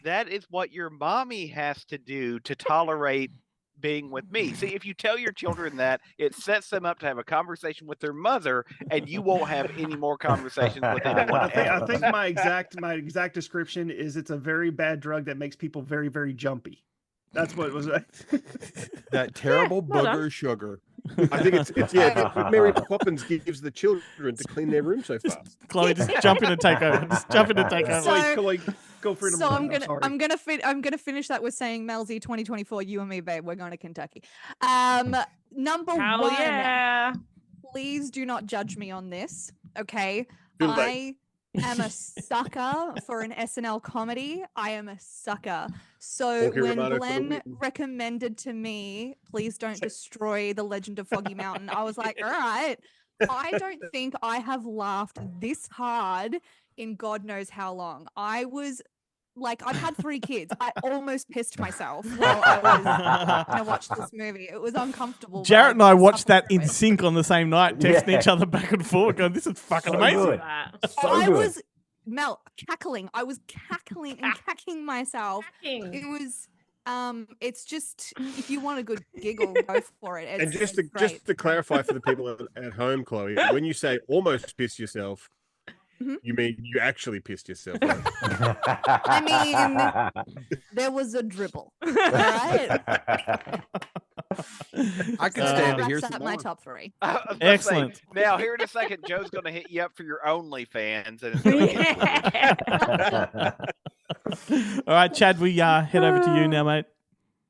That is what your mommy has to do to tolerate being with me. See, if you tell your children that, it sets them up to have a conversation with their mother, and you won't have any more conversations with anyone I else. think my exact description is it's a very bad drug that makes people very, very jumpy. That's what it was. That terrible well done. booger sugar. I think it's what Mary Poppins gives the children to clean their room so fast. Chloe, just jump in and take over. Just jump in and take over. So- Go freedom. So Run, sorry. I'm gonna finish that with saying, Melzy, 2024, you and me, babe, we're going to Kentucky. Number Hell one, yeah. please do not judge me on this. Okay, Too late. I am a sucker for an SNL comedy. I am a sucker. So Walking when Romano for the Glenn win. recommended to me, please don't destroy the Legend of Foggy Mountain, I was like, all right. I don't think I have laughed this hard in God knows how long. I was like, I've had 3 kids. I almost pissed myself while I was going to watch this movie. It was uncomfortable. but Jarrett and I watched suffered that through in it. sync on the same night, texting Yeah. each other back and forth, going, "This is fucking So amazing." good. So I good. was cackling. I was cackling and cacking myself. Hacking. It was it's just, if you want a good giggle, go for it. And It's great. just to clarify for the people at home, Chloe, when you say almost piss yourself, Mhm. you mean you actually pissed yourself. Right? I there was a dribble. All right. I can So stand to that hear wraps some up my more. top 3. I was about to say, Excellent. now, here in a second, Joe's going to hit you up for your OnlyFans, and it's going to get All right, Chad, we head over to you now, mate.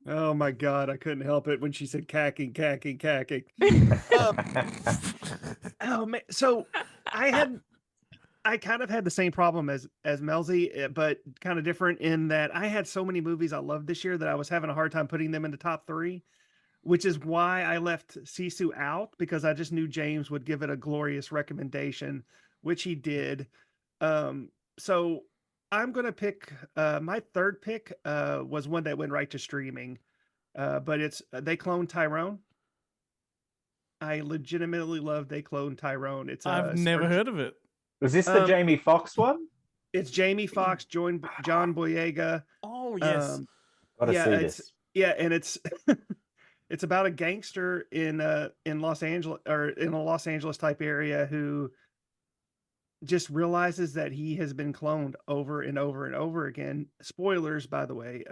Oh my God, I couldn't help it when she said cacking. Oh man, so I kind of had the same problem as Melzy, but kind of different in that I had so many movies I loved this year that I was having a hard time putting them in the top 3, which is why I left Sisu out, because I just knew James would give it a glorious recommendation, which he did. So I'm gonna pick my third pick was one that went right to streaming, but it's They Cloned Tyrone. I legitimately love They Cloned Tyrone. It's I've never heard of it. Was this the Jamie Foxx one? It's Jamie Foxx, John Boyega. Oh yes. Gotta see it's this. and it's it's about a gangster in Los Angeles, or in a Los Angeles type area, who just realizes that he has been cloned over and over and over again. Spoilers, by the way.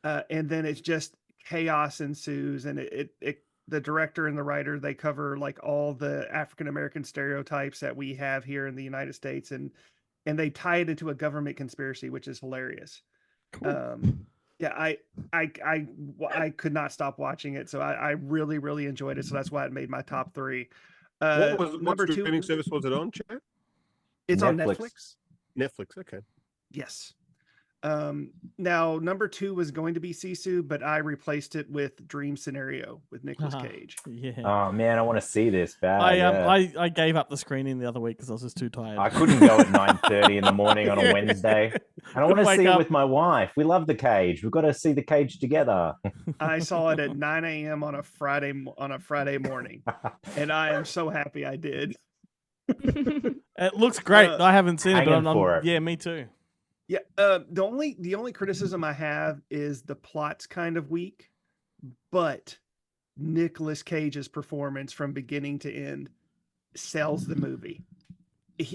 And then it's just chaos ensues, and the director and the writer, they cover like all the African American stereotypes that we have here in the United States, and they tie it into a government conspiracy, which is hilarious. Yeah, I could not stop watching it, so I really really enjoyed it. So that's why it made my top 3. What Number 2, streaming service was it on, Chad? it's on Netflix. Netflix. Netflix. Okay. Yes. Now number 2 was going to be Sisu, but I replaced it with Dream Scenario with Nicolas Cage. Yeah. Oh man, I want to see this bad. yeah. I gave up the screening the other week because I was just too tired. I couldn't go at 9:30 in the morning on a Yeah. Wednesday. And I want Couldn't to wake see it up. with my wife. We love the Cage. We've got to see the Cage together. I saw it at 9 a.m. on a Friday morning, and I am so happy I did. It looks great. I haven't seen it, but hanging for it. yeah, me too. Yeah, the only criticism I have is the plot's kind of weak, but Nicolas Cage's performance from beginning to end sells the movie.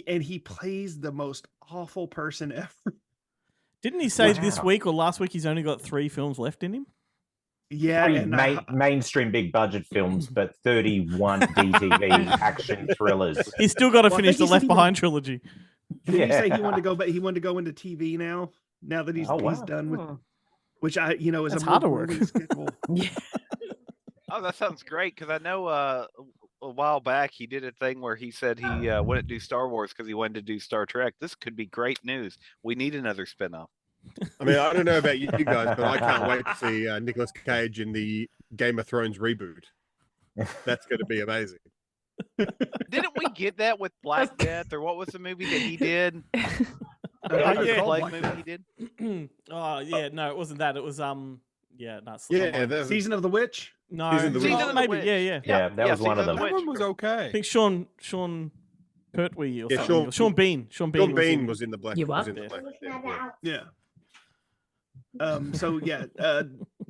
And he plays the most awful person ever. Didn't he say this Wow. week or last week he's only got 3 films left in him? Yeah, Three and mainstream big budget films, but 31 DTV action thrillers. He's still got to Well, I finish think the he said Left he Behind trilogy. did he say he wanted to go back? He wanted to go into TV now that he's Oh, he's wow. done with, which is That's a harder more work. grueling schedule. Oh, that sounds great because I know a while back he did a thing where he said he wouldn't do Star Wars because he wanted to do Star Trek. This could be great news. We need another spinoff. I mean, I don't know about you guys, but I can't wait to see Nicolas Cage in the Game of Thrones reboot. That's going to be amazing. Didn't we get that with Black Death, or what was the movie that he did? The yeah. Doctor called Plague Black movie he did. Oh yeah, no, it wasn't that. It was yeah, no, it's not Yeah, mine. that's Season of the Witch. No, Season of the Witch. Season of the maybe, Witch. yeah. Yeah, that was one of them. Season That one was I okay. think Sean Pertwee or Yeah, something. Sean Bean. Sean Bean. Sean Bean was in the Black. You was what? in the Black Death, yeah. Yeah. So yeah,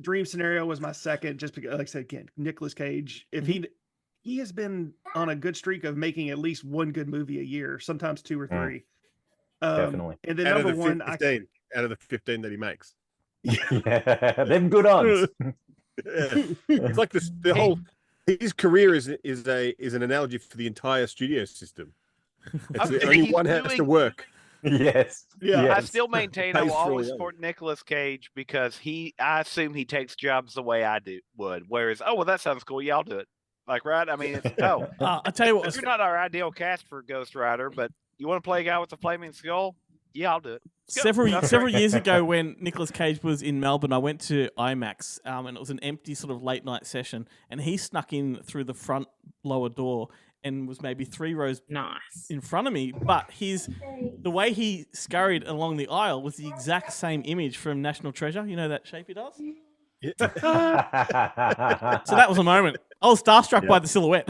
Dream Scenario was my second, just because, like I said again, Nicolas Cage. If he has been on a good streak of making at least one good movie a year, sometimes 2 or 3. Definitely. And then Out number of the 1, 15, out of the 15 that he makes. Yeah, them good odds. Yeah. It's like the whole his career is an analogy for the entire studio system. It's Okay, only he's one has to doing- work. Yes. Yeah, I yes. still maintain I will Pays for all always that. support Nicolas Cage because I assume he takes jobs the way I would. Whereas, oh well, that sounds cool. Yeah, I'll do it. Like, right? I mean, it's I tell you what, you're not our ideal cast for Ghost Rider, but you want to play a guy with a flaming skull? Yeah, I'll do it. Let's go. That's several great. years ago when Nicolas Cage was in Melbourne, I went to IMAX, and it was an empty sort of late night session, and he snuck in through the front lower door and was maybe 3 rows Nice. in front of me, but the way he scurried along the aisle was the exact same image from National Treasure. You know that shape he does? So that was a moment. I was starstruck by the silhouette.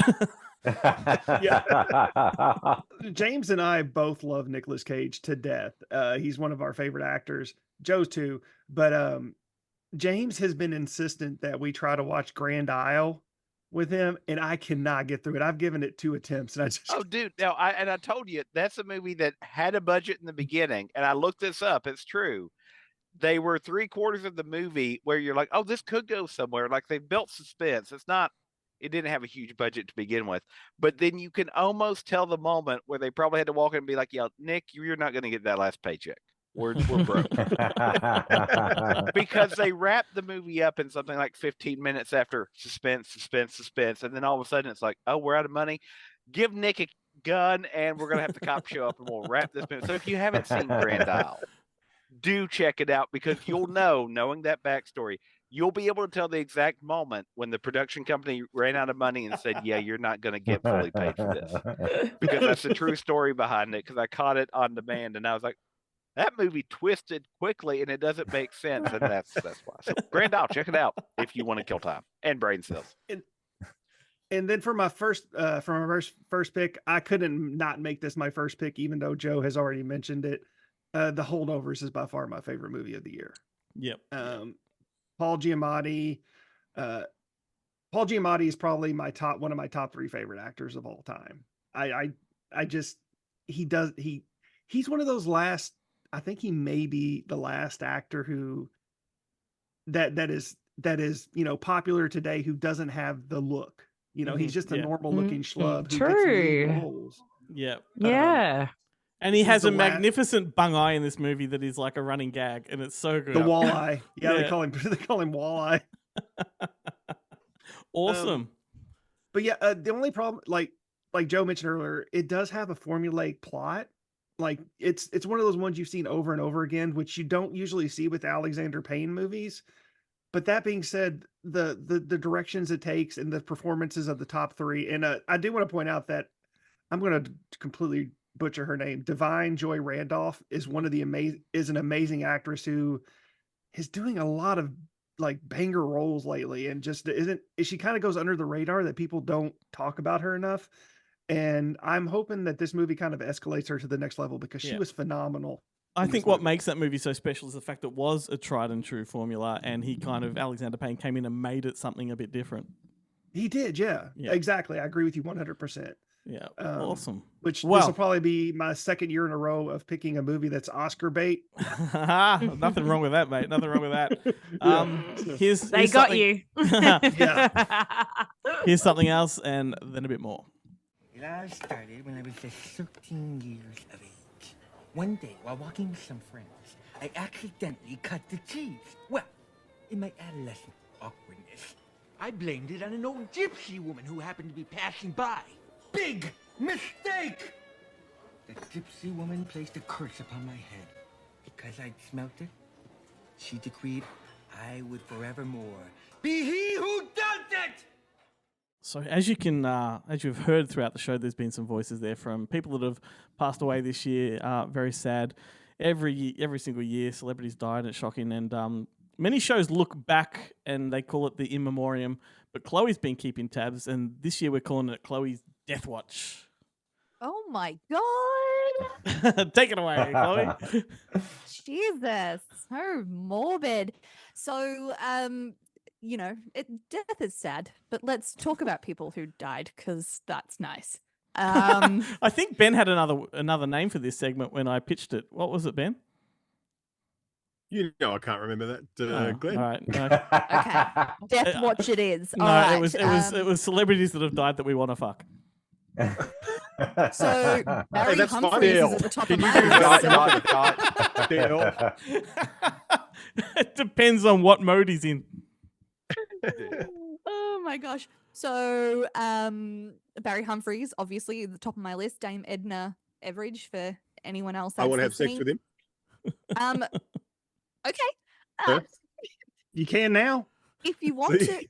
James and I both love Nicolas Cage to death. He's one of our favorite actors. Joe's too, but James has been insistent that we try to watch Grand Isle with him, and I cannot get through it. I've given it 2 attempts, and I just Oh, dude! Now, I told you that's a movie that had a budget in the beginning, and I looked this up. It's true. They were 3/4 of the movie where you're like, oh, this could go somewhere. Like they built suspense. It didn't have a huge budget to begin with, but then you can almost tell the moment where they probably had to walk in and be like, yeah, Nick, you're not going to get that last paycheck. We're broke. Because they wrapped the movie up in something like 15 minutes after suspense, and then all of a sudden it's like, oh, we're out of money. Give Nick a gun, and we're gonna have the cop show up, and we'll wrap this movie. So if you haven't seen Grand Isle, do check it out because you'll knowing that backstory, you'll be able to tell the exact moment when the production company ran out of money and said, yeah, you're not going to get fully paid for this. Because that's the true story behind it, because I caught it on demand, and I was like, that movie twisted quickly, and it doesn't make sense, and that's why. So Grand Isle, check it out if you want to kill time and brain cells. And then for my first pick, I couldn't not make this my first pick, even though Joe has already mentioned it. The Holdovers is by far my favorite movie of the year. Yep. Paul Giamatti. Paul Giamatti is probably one of my top 3 favorite actors of all time. He's one of those last. I think he may be the last actor who that is that is, popular today who doesn't have the look. He's just a Yeah. normal looking schlub who gets True. lead roles. Yeah. Yeah. And he This is has a the magnificent bung eye in this movie that is like a running gag, and it's so good. The walleye. Yeah, Yeah. they call him walleye. Awesome. But yeah, the only problem, like Joe mentioned earlier, it does have a formulaic plot. Like it's one of those ones you've seen over and over again, which you don't usually see with Alexander Payne movies. But that being said, the directions it takes and the performances of the top three, and I do want to point out that I'm going to completely butcher her name. Divine Joy Randolph is an amazing actress who is doing a lot of like banger roles lately, and just she kind of goes under the radar that people don't talk about her enough. And I'm hoping that this movie kind of escalates her to the next level because she Yeah. was phenomenal. I think what makes that movie so special is the fact that it was a tried and true formula, and Alexander Payne came in and made it something a bit different. He did, yeah. Exactly. I agree with you 100%. Yeah, awesome. Which Well- this will probably be my second year in a row of picking a movie that's Oscar bait. Nothing wrong with that, mate. Nothing wrong with that. Here's They got something- you. Here's something else, and then a bit more. It all started when I was just 13 years of age. One day, while walking with some friends, I accidentally cut the cheese. Well, in my adolescent awkwardness, I blamed it on an old gypsy woman who happened to be passing by. Big mistake! The gypsy woman placed a curse upon my head. Because I'd smelt it, she decreed I would forevermore be he who does it! So as you've heard throughout the show, there's been some voices there from people that have passed away this year. Very sad. Every single year, celebrities die, and it's shocking. And many shows look back and they call it the in memoriam. But Chloe's been keeping tabs, and this year we're calling it Chloe's Death Watch. Oh my god. Take it away, Chloe. Jesus, so morbid. So, death is sad, but let's talk about people who died because that's nice. I think Ben had another name for this segment when I pitched it. What was it, Ben? I can't remember that, Glenn. All right. Okay, Death Watch it is. No, All right. it was celebrities that have died that we want to fuck. So Barry that's Humphries is fine. at the top Can of you my do list. It depends on what mode he's in. Oh my gosh. So Barry Humphries, obviously at the top of my list. Dame Edna Everage for anyone else. I That's want to have sex listening. with him. Okay. Huh? You can now. If you want to.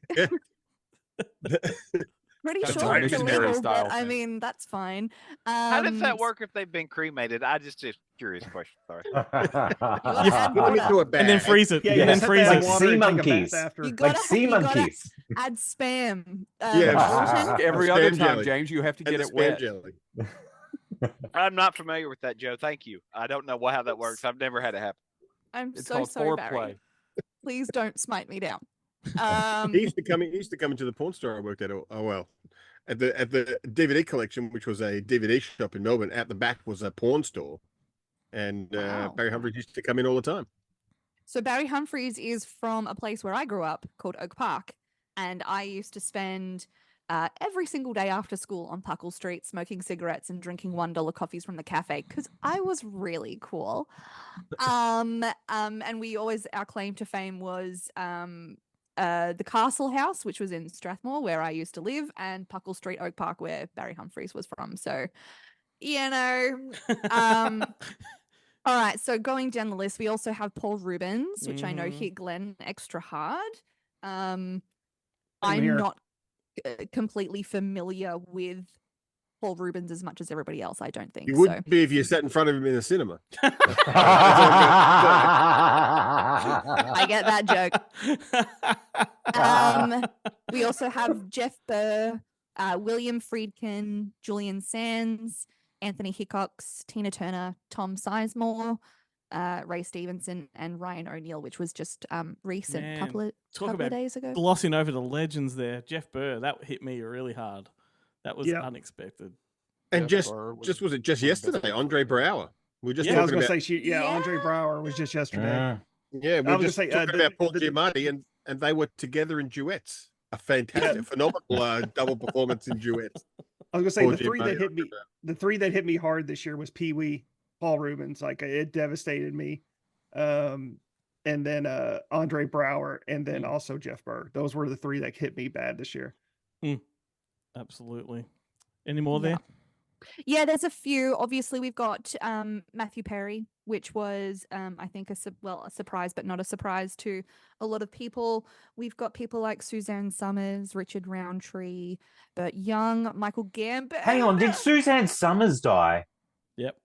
Pretty That's sure it's missionary illegal, style. but I mean that's fine. How does that work if they've been cremated? I just curious question. Sorry. And then freeze it. and then freeze like it. sea monkeys. Like sea monkeys. Add spam. Every Spam other time, jelly. James, you have to And get the it spam wet. jelly. I'm not familiar with that, Joe. Thank you. I don't know how that works. I've never had it happen. I'm It's so called sorry, Barry. foreplay. Please don't smite me down. He used to come into the porn store I worked at. At the DVD collection, which was a DVD shop in Melbourne. At the back was a porn store, and Wow. Barry Humphries used to come in all the time. So Barry Humphries is from a place where I grew up called Oak Park, and I used to spend every single day after school on Puckle Street smoking cigarettes and drinking $1 coffees from the cafe because I was really cool. And we always, our claim to fame was the Castle House, which was in Strathmore, where I used to live, and Puckle Street, Oak Park, where Barry Humphries was from. So, all right, so going down the list, we also have Paul Rubens, which I know hit Glenn extra hard. I'm here. not completely familiar with Paul Rubens as much as everybody else, I don't think. You would So be if you sat in front of him in a cinema. I get that joke. We also have Jeff Burr, William Friedkin, Julian Sands, Anthony Hickox, Tina Turner, Tom Sizemore, Ray Stevenson, and Ryan O'Neal, which was just recent, Man, couple of days ago. Glossing over the legends there. Jeff Burr, that hit me really hard. That was Yeah. unexpected. And Jeff just Burr was was it just one of the best yesterday? Andre Brower. We were just Yeah, I was talking gonna about say Andre Brower was just yesterday. yeah, we I were was just gonna say, talking about Paul Giamatti, and and they were together in duets. A fantastic, phenomenal double performance in duets. I was gonna say Poor the Jim three that Mayer. hit me. The three that hit me hard this year was Pee Wee, Paul Rubens. Like it devastated me. And then Andre Brower, and then also Jeff Burr. Those were the three that hit me bad this year. Absolutely. Any more there? Yeah, there's a few. Obviously, we've got Matthew Perry, which was, I think, a surprise, but not a surprise to a lot of people. We've got people like Suzanne Summers, Richard Roundtree, Burt Young, Michael Gambon. Hang on, did Suzanne Summers die? Yep.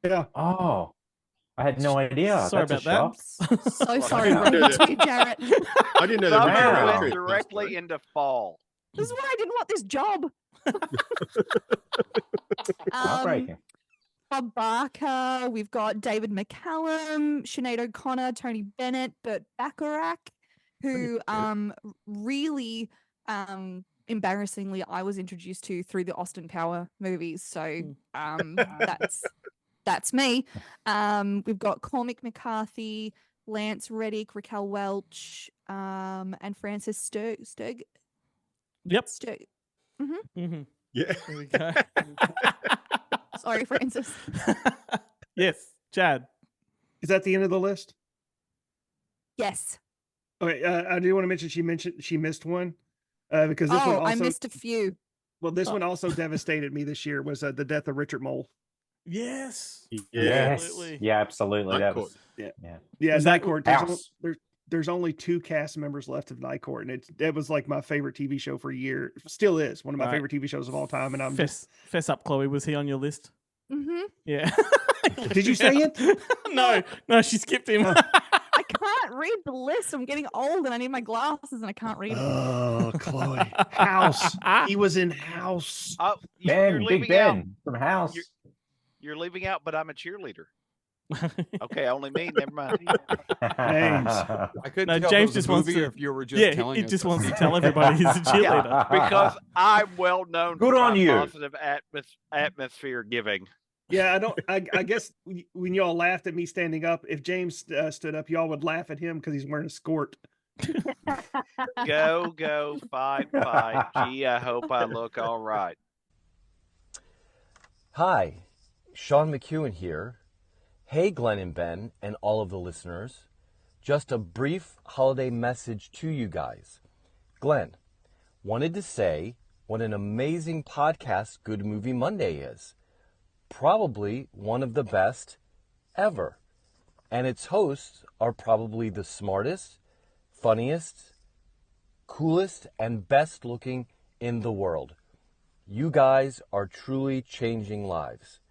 Yeah. Oh, I had no idea. Sorry That's about a shock. So sorry for you, Jarrett. I didn't know that. Summer Richard went Roundtree directly into fall. This is why I didn't want this job. Heartbreaking. Bob Barker. We've got David McCallum, Sinead O'Connor, Tony Bennett, Burt Bacharach, who really embarrassingly I was introduced to through the Austin Power movies. So that's me. We've got Cormac McCarthy, Lance Reddick, Raquel Welch, and Francis Sturg. Yep. Yeah. There we go. Sorry, Francis. Yes, Chad. Is that the end of the list? Yes. Okay, I do want to mention she missed one because this one also, I missed a few. Well, this one also devastated me this year. Was the death of Richard Mole? Yes. Yes. Absolutely. Yeah, absolutely. That was Yeah. Night Court. House. There's only 2 cast members left of Night Court, and it was like my favorite TV show for a year. Still is one of my All right. favorite TV shows of all time. And I'm Fess up, Chloe. Was he on your list? Mm-hmm. Yeah. Did you say it? No, she skipped him. I can't read the list. I'm getting old and I need my glasses and I can't read it. Oh, Chloe. House. He was in House. Oh, Ben, you're Big leaving out. Ben from House. You're leaving out, but I'm a cheerleader. Okay, only me. Never mind. James. I couldn't No, tell if it James was just a wants movie to. or if you were just Yeah, telling he us just that. wants to tell everybody he's a cheerleader. Because I'm well known Good for on my you. positive atmosphere giving. Yeah, I guess when y'all laughed at me standing up, if James stood up, y'all would laugh at him because he's wearing a skirt. Go, fight. Gee, I hope I look all right. Hi, Sean McEwen here. Hey, Glenn and Ben, and all of the listeners. Just a brief holiday message to you guys. Glenn, wanted to say what an amazing podcast Good Movie Monday is. Probably one of the best ever. And its hosts are probably the smartest, funniest, coolest, and best looking in the world. You guys are truly changing lives.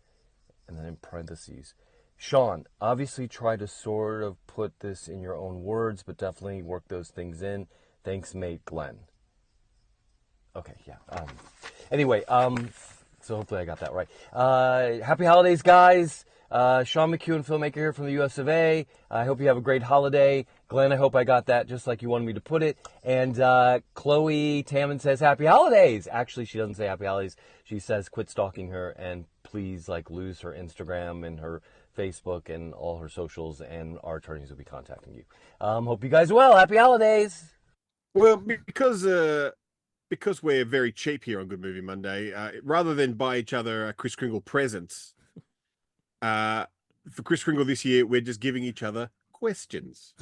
And then in parentheses, Sean, obviously try to sort of put this in your own words, but definitely work those things in. Thanks, mate, Glenn. Okay, yeah. Anyway, so hopefully I got that right. Happy holidays, guys. Sean McEwen, filmmaker here from the US of A. I hope you have a great holiday. Glenn, I hope I got that just like you wanted me to put it. And Chloe Tamman says happy holidays. Actually, she doesn't say happy holidays. She says quit stalking her and please lose her Instagram and her Facebook and all her socials, and our attorneys will be contacting you. Hope you guys are well. Happy holidays. Well, because we're very cheap here on Good Movie Monday, rather than buy each other Kris Kringle presents, for Kris Kringle this year, we're just giving each other questions.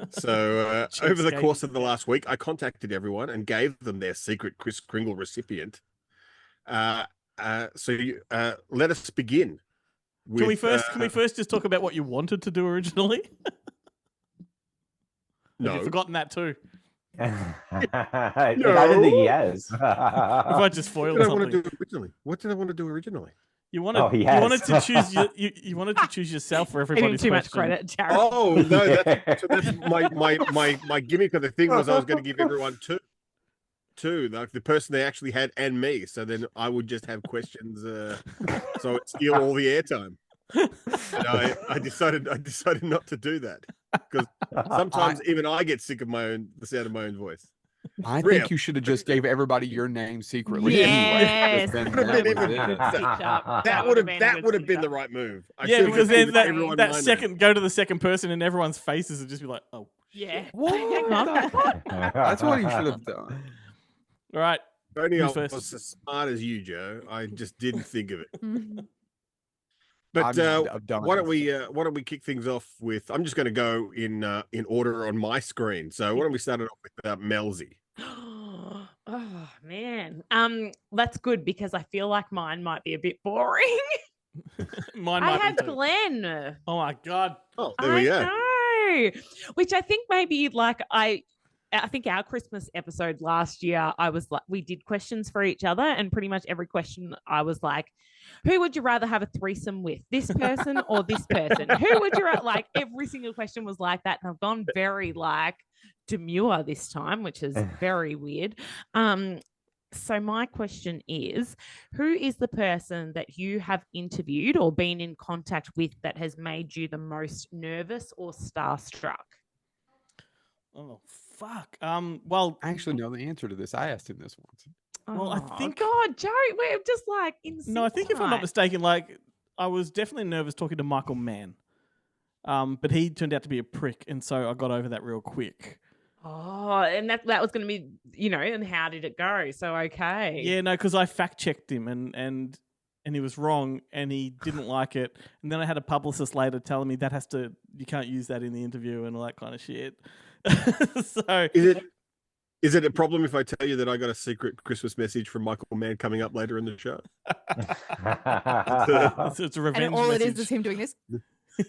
So over the course of the last week, I contacted everyone and gave them their secret Kris Kringle recipient. So let us begin. Can we first just talk about what you wanted to do originally? No. Have you forgotten that too? I don't think he has. If I just foiled What did I something. want to do originally? What did I want to do originally? You wanted, you wanted to choose you wanted to choose yourself for everybody's too much question. credit, Jared. Oh no, that's my gimmick of the thing was I was going to give everyone two, like the person they actually had and me. So then I would just have questions, so I'd steal all the airtime. And I decided not to do that because sometimes even I get sick of the sound of my own voice. I think you should have just gave everybody your name secretly. Yes. Anyway. That would have been the right move. I Yeah, should've because just then given everyone that my second name. go to the second person and everyone's faces would just be like, oh Yeah. What? Hang on. That's what he should have done. All right. If only I Who's was first? as smart as you, Joe. I just didn't think of it. Mhm. But I've done why it don't we kick things off with? I'm just going to go in order on my screen. So why don't we start it off with Melzi? Oh man. That's good because I feel like mine might be a bit boring. Mine I might have be too. Glenn. Oh my god. Oh, there we go. I know. Which I think maybe like I think our Christmas episode last year, I was like, we did questions for each other, and pretty much every question I was like, who would you rather have a threesome with, this person or this person? Who would you like? Every single question was like that, and I've gone very like demure this time, which is very weird. So my question is, who is the person that you have interviewed or been in contact with that has made you the most nervous or starstruck? Oh fuck. Well, I actually know the answer to this. I asked him this once. Well, I Oh, think- God, Joe, we're just like in no, I think if I'm not sync mistaken, like I was definitely nervous talking to Michael Mann. But he turned out to be a prick, and so I got over that real quick. Oh, and that was going to be, and how did it go? So, okay. Yeah, no, because I fact checked him and he was wrong and he didn't like it. And then I had a publicist later telling me you can't use that in the interview and all that kind of shit. So Is it a problem if I tell you that I got a secret Christmas message from Michael Mann coming up later in the show? it's a revenge And all it message. is him doing this.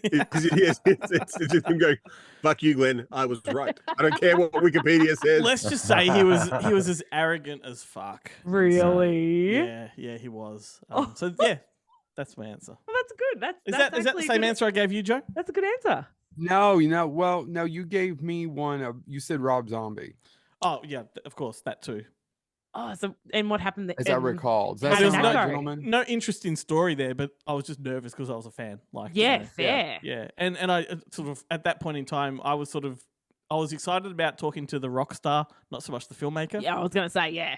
It's just him going, "Fuck you, Glenn. I was right. I don't care what Wikipedia says." Let's just say he was as arrogant as fuck. Really? Yeah, he was. So yeah, that's my answer. Well, that's good. Is that the actually same good. answer I gave you, Joe? That's a good answer. No, no, you gave me one. You said Rob Zombie, Oh yeah, of course that too. Oh, so and what happened? as I recall. Does how that did sound that right, go? gentlemen? No interesting story there, but I was just nervous because I was a fan. Like, Yeah, fair. Yeah, and I sort of at that point in time, I was excited about talking to the rock star, not so much the filmmaker. Yeah, I was going to say, yeah.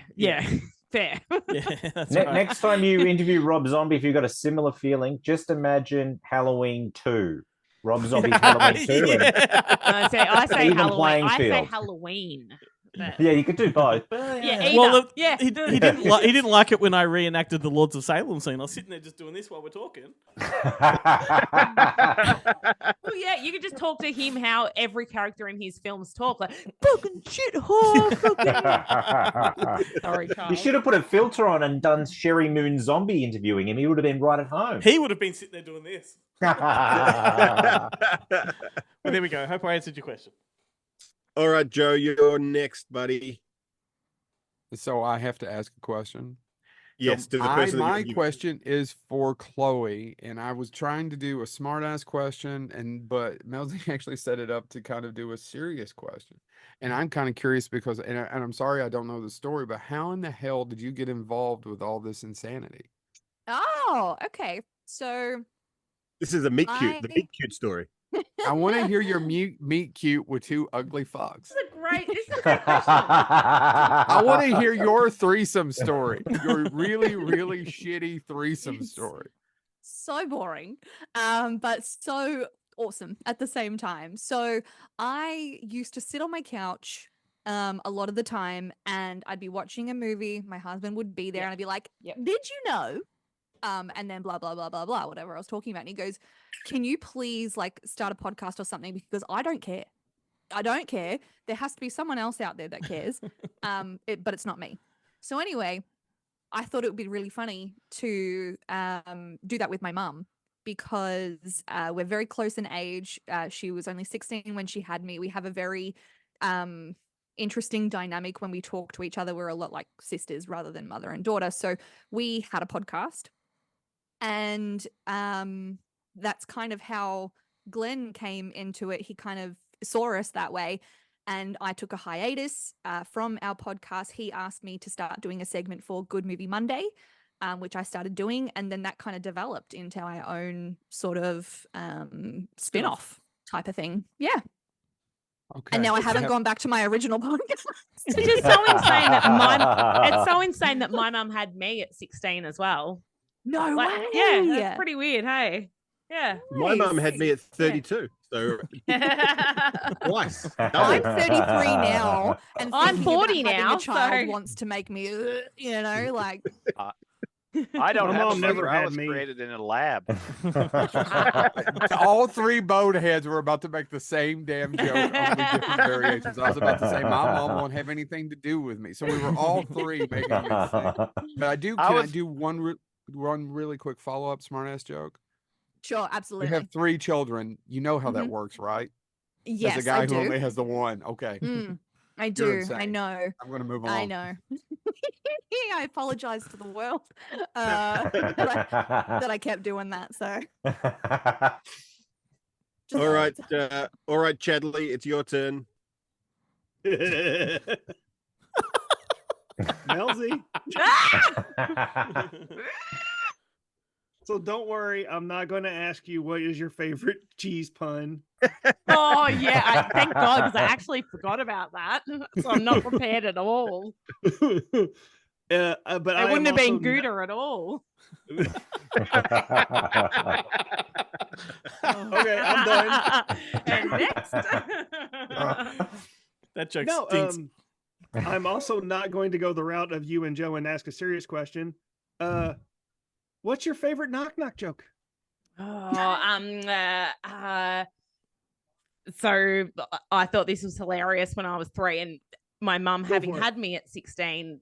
Fair. Yeah, that's right. Next time you interview Rob Zombie, if you've got a similar feeling, just imagine Halloween 2. Rob Zombie's Halloween 2. I say Even Halloween. playing I say field. Halloween. But- Yeah, you could do both. Yeah, either. Well, yeah. he didn't like it when I reenacted the Lords of Salem scene. I was sitting there just doing this while we're talking. Well, yeah, you could just talk to him how every character in his films talk, like fucking shit whore. Sorry, Charles. You should have put a filter on and done Sherry Moon Zombie interviewing him. He would have been right at home. He would have been sitting there doing this. Well, there we go. Hope I answered your question. All right, Joe, you're next, buddy. So I have to ask a question. Yes, So to the person that my you- question is for Chloe, and I was trying to do a smart ass question, but Melzy actually set it up to kind of do a serious question. And I'm kind of curious because, and I'm sorry I don't know the story, but how in the hell did you get involved with all this insanity? Oh, okay. So This is a meet cute, the I- meet cute story. I want to hear your meet cute with two ugly fucks. This is a great question. I want to hear your threesome story. Your really, really shitty threesome story. so boring, but so awesome at the same time. So I used to sit on my couch a lot of the time, and I'd be watching a movie. My husband would be there, and I'd be like, "Did you know?" And then blah blah blah blah blah, whatever I was talking about. And he goes, "Can you please like start a podcast or something? Because I don't care. I don't care. There has to be someone else out there that cares. But it's not me." So anyway, I thought it would be really funny to do that with my mum because we're very close in age. She was only 16 when she had me. We have a very interesting dynamic when we talk to each other. We're a lot like sisters rather than mother and daughter. So we had a podcast, and that's kind of how Glenn came into it. He kind of saw us that way. And I took a hiatus from our podcast. He asked me to start doing a segment for Good Movie Monday, which I started doing. And then that kind of developed into our own sort of spin-off type of thing. Yeah. Okay. And now I so haven't gone back to my original podcast. It's just so insane that it's so insane that my mum had me at 16 as well. No Like, way. yeah, that's pretty weird. Hey, yeah. My mum had me at 32. So twice. I'm Double. 33 now, and I'm thinking about 40 having now, A child so- wants to make me, you know, like. I don't My have mom a never mother. I had was me. created in a lab. All three boneheads were about to make the same damn joke, only different variations. I was about to say, my mom won't have anything to do with me. So we were all three making this thing. But I do, can I do one really quick follow-up smartass joke? Sure, absolutely. You have 3 children. You know how that Mhm. works, right? Yes, As a guy I who do. only has the one. Okay. I You're do. I insane. know. I'm going to move on. I know. I apologize to the world that I kept doing that. So All right, Chadley, it's your turn. Melzy. So don't worry, I'm not going to ask you what is your favorite cheese pun. Oh yeah, thank God, because I actually forgot about that. So I'm not prepared at all. But It wouldn't have been Gouda at all. Okay, I'm done. And next. That joke No, stinks. I'm also not going to go the route of you and Joe and ask a serious question. What's your favorite knock knock joke? So I thought this was hilarious when I was 3, and my mum having for it. had me at 16,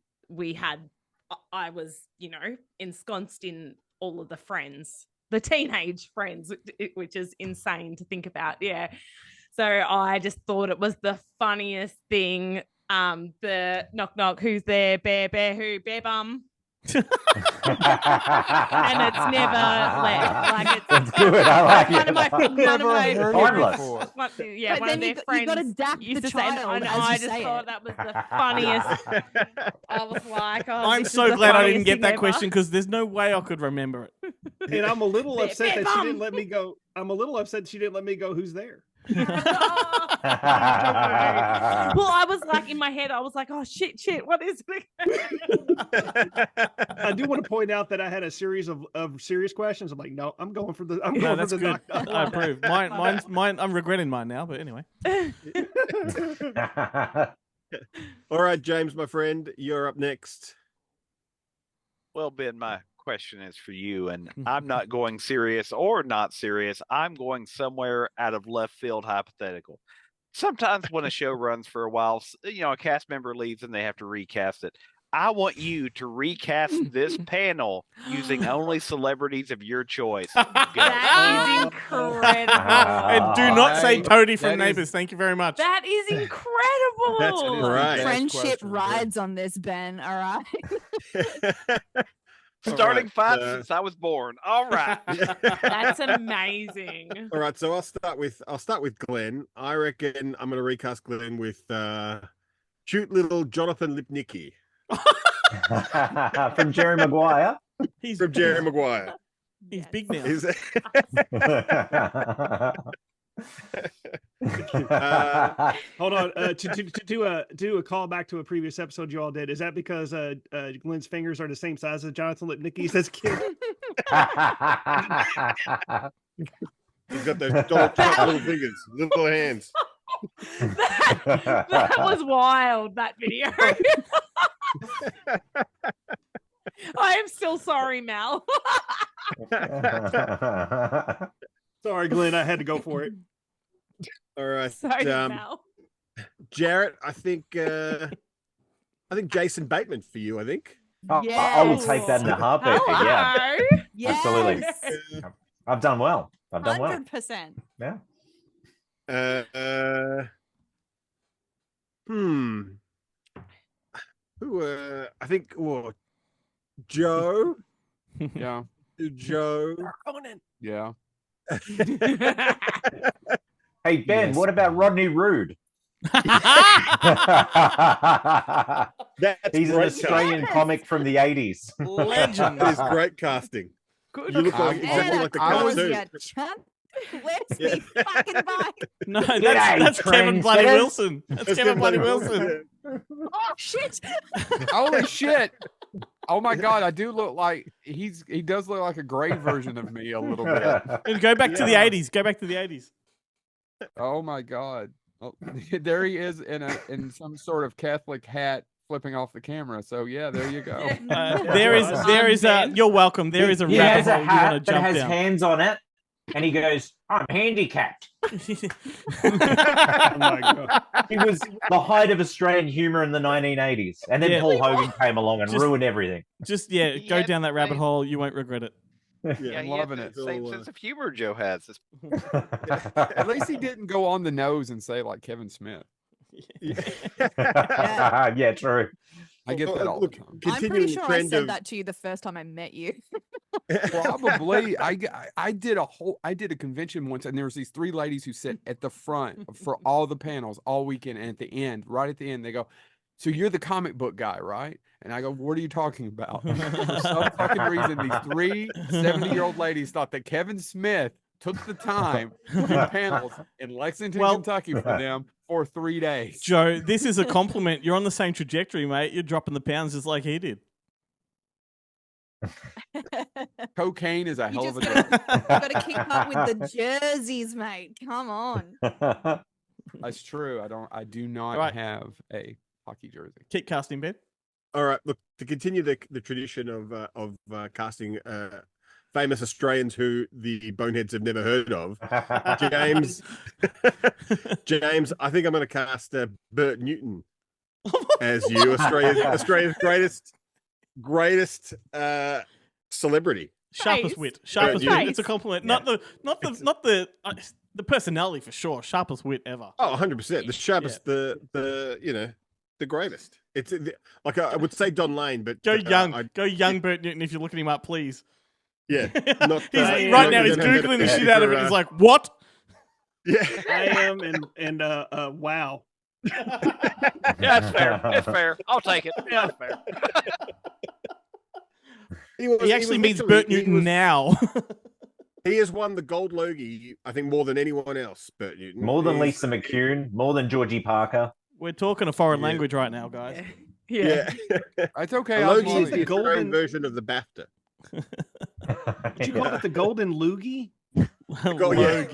I was, ensconced in all of the friends, the teenage friends, which is insane to think about. Yeah. So I just thought it was the funniest thing. The knock knock, who's there? Bear who? Bear bum. And it's never left. Like That's good. I like one it. of my Timeless. one But of then their you friends gotta dap used the to say, and child as I you just say thought it. that was the funniest. I was like, oh, I'm this is so the glad I funniest didn't get thing that ever. question because there's no way I could remember it. And I'm a little Bear upset that she bum. didn't let me go. I'm a little upset she didn't let me go. Who's there? Well, I was like in my head, I was like, oh shit, what is it? I do want to point out that I had a series of serious questions. I'm like, no, I'm going for the. I'm No, going that's for the good. knock knock. I approve. Mine. I'm regretting mine now, but anyway. All right, James, my friend, you're up next. Well, Ben, my question is for you, and I'm not going serious or not serious. I'm going somewhere out of left field hypothetical. Sometimes when a show runs for a while, a cast member leaves and they have to recast it. I want you to recast this panel using only celebrities of your choice. Go. That is incredible. And do not say Toadie from that is- Neighbours. Thank you very much. That is incredible. That's right. Friendship question, rides on this, Ben. All right. Starting right, fight since I was born. All right. That's amazing. All right, so I'll start with Glenn. I reckon I'm going to recast Glenn with cute little Jonathan Lipnicki From Jerry Maguire. He's from Jerry Maguire. He's big now. Is Hold on. To do a callback to a previous episode you all did. Is that because Glenn's fingers are the same size as Jonathan Lipnicki's as a kid? He's got those Donald Trump little fingers, little hands. That was wild, that video. I am still sorry, Mel. Sorry, Glenn. I had to go for it. All right, Sorry, Mel. Jarrett. I think Jason Bateman for you. I think. I would take that in a heartbeat. Yeah, Yes. absolutely. I've done well. 100%. Yeah. Who? I think. Joe. Yeah. Joe. Yeah. Hey, Ben, Yes. what about Rodney Roode? That's He's an great Australian casting. comic from the 80s. Legend. That is great casting. Good. You look like exactly like the cartoon. Where's me fucking bike? No, G'day, that's Kevin Bloody trendsetters. Wilson. That's Kevin Bloody Wilson. Oh shit! Holy shit. Oh my god, I do look like he does look like a gray version of me a little bit. And go back to the 80s. Go back to the 80s. Oh my God! Oh, there he is in some sort of Catholic hat, flipping off the camera. So yeah, there you go. There is you're welcome. There is a He rabbit has a hole you want to hat that jump has down. hands on it, and he goes, "I'm handicapped." Oh my God. He was the height of Australian humor in the 1980s, and then Yeah. Paul Hogan came along and Just- ruined everything. Just go down that rabbit hole. You won't regret it. Yeah, I'm he had loving the it. same sense of humor Joe has. At least he didn't go on the nose and say like Kevin Smith. Yeah, true. I get that all the time. I'm pretty sure I said that to you the first time I met you. Probably. I did a convention once, and there was these 3 ladies who sat at the front for all the panels all weekend, and at the end, right at the end, they go, "So you're the comic book guy, right?" And I go, "What are you talking about?" For some fucking reason, these 3 70-year-old ladies thought that Kevin Smith took the time to do panels in Lexington, Kentucky for them for 3 days. Joe, this is a compliment. You're on the same trajectory, mate. You're dropping the pounds just like he did. Cocaine is a hell of a You drug. got to keep up with the jerseys, mate. Come on. That's true. I do not Right. have a hockey jersey. Keep casting, Ben. All right, look, to continue the tradition of casting famous Australians who the boneheads have never heard of, James. James, I think I'm going to cast Bert Newton as you, Australia's greatest celebrity. Sharpest wit. Sharpest Bert wit. Newton. It's a compliment. Not the personality for sure. Sharpest wit ever. Oh, 100%. The sharpest, the greatest. It's like I would say Don Lane, but Go young. Go young Bert Newton if you're looking him up, please. Yeah. Not, Right now he's Googling the shit out of it. He's like, what? Yeah. I am and wow. Yeah, that's fair. That's fair. I'll take it. Yeah, that's fair. He actually meets Bert Newton now. He has won the Gold Logie, I think, more than anyone else, Bert Newton. More than He's- Lisa McCune, more than Georgie Parker. We're talking a foreign language right now, guys. Yeah. It's okay. A I'll Logie follow is the you. Australian version of the BAFTA. Did you call it the golden loogie? Go- yeah.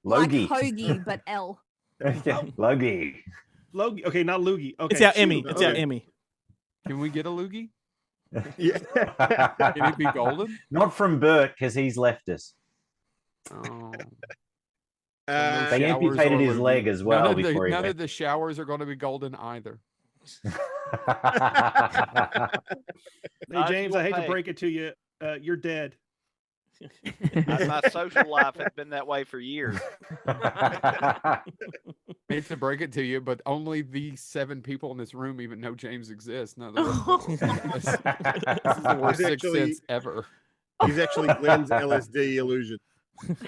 Logie. Logie. Like hoagie, but L. Logie. Logie. Okay, not loogie. Okay. It's our shoot. Emmy. It's our Okay. Emmy. Can we get a loogie? Yeah. Can it be golden? Not from Bert, because he's left us. Oh. They amputated his leg as well before he None went. of the showers are going to be golden either. Hey James, I hate to break it to you. You're dead. My social life has been that way for years. Hate to break it to you, but only the 7 people in this room even know James exists. None of the rest of us. This is the worst He's Sixth actually- Sense ever. He's actually Glenn's LSD illusion. Which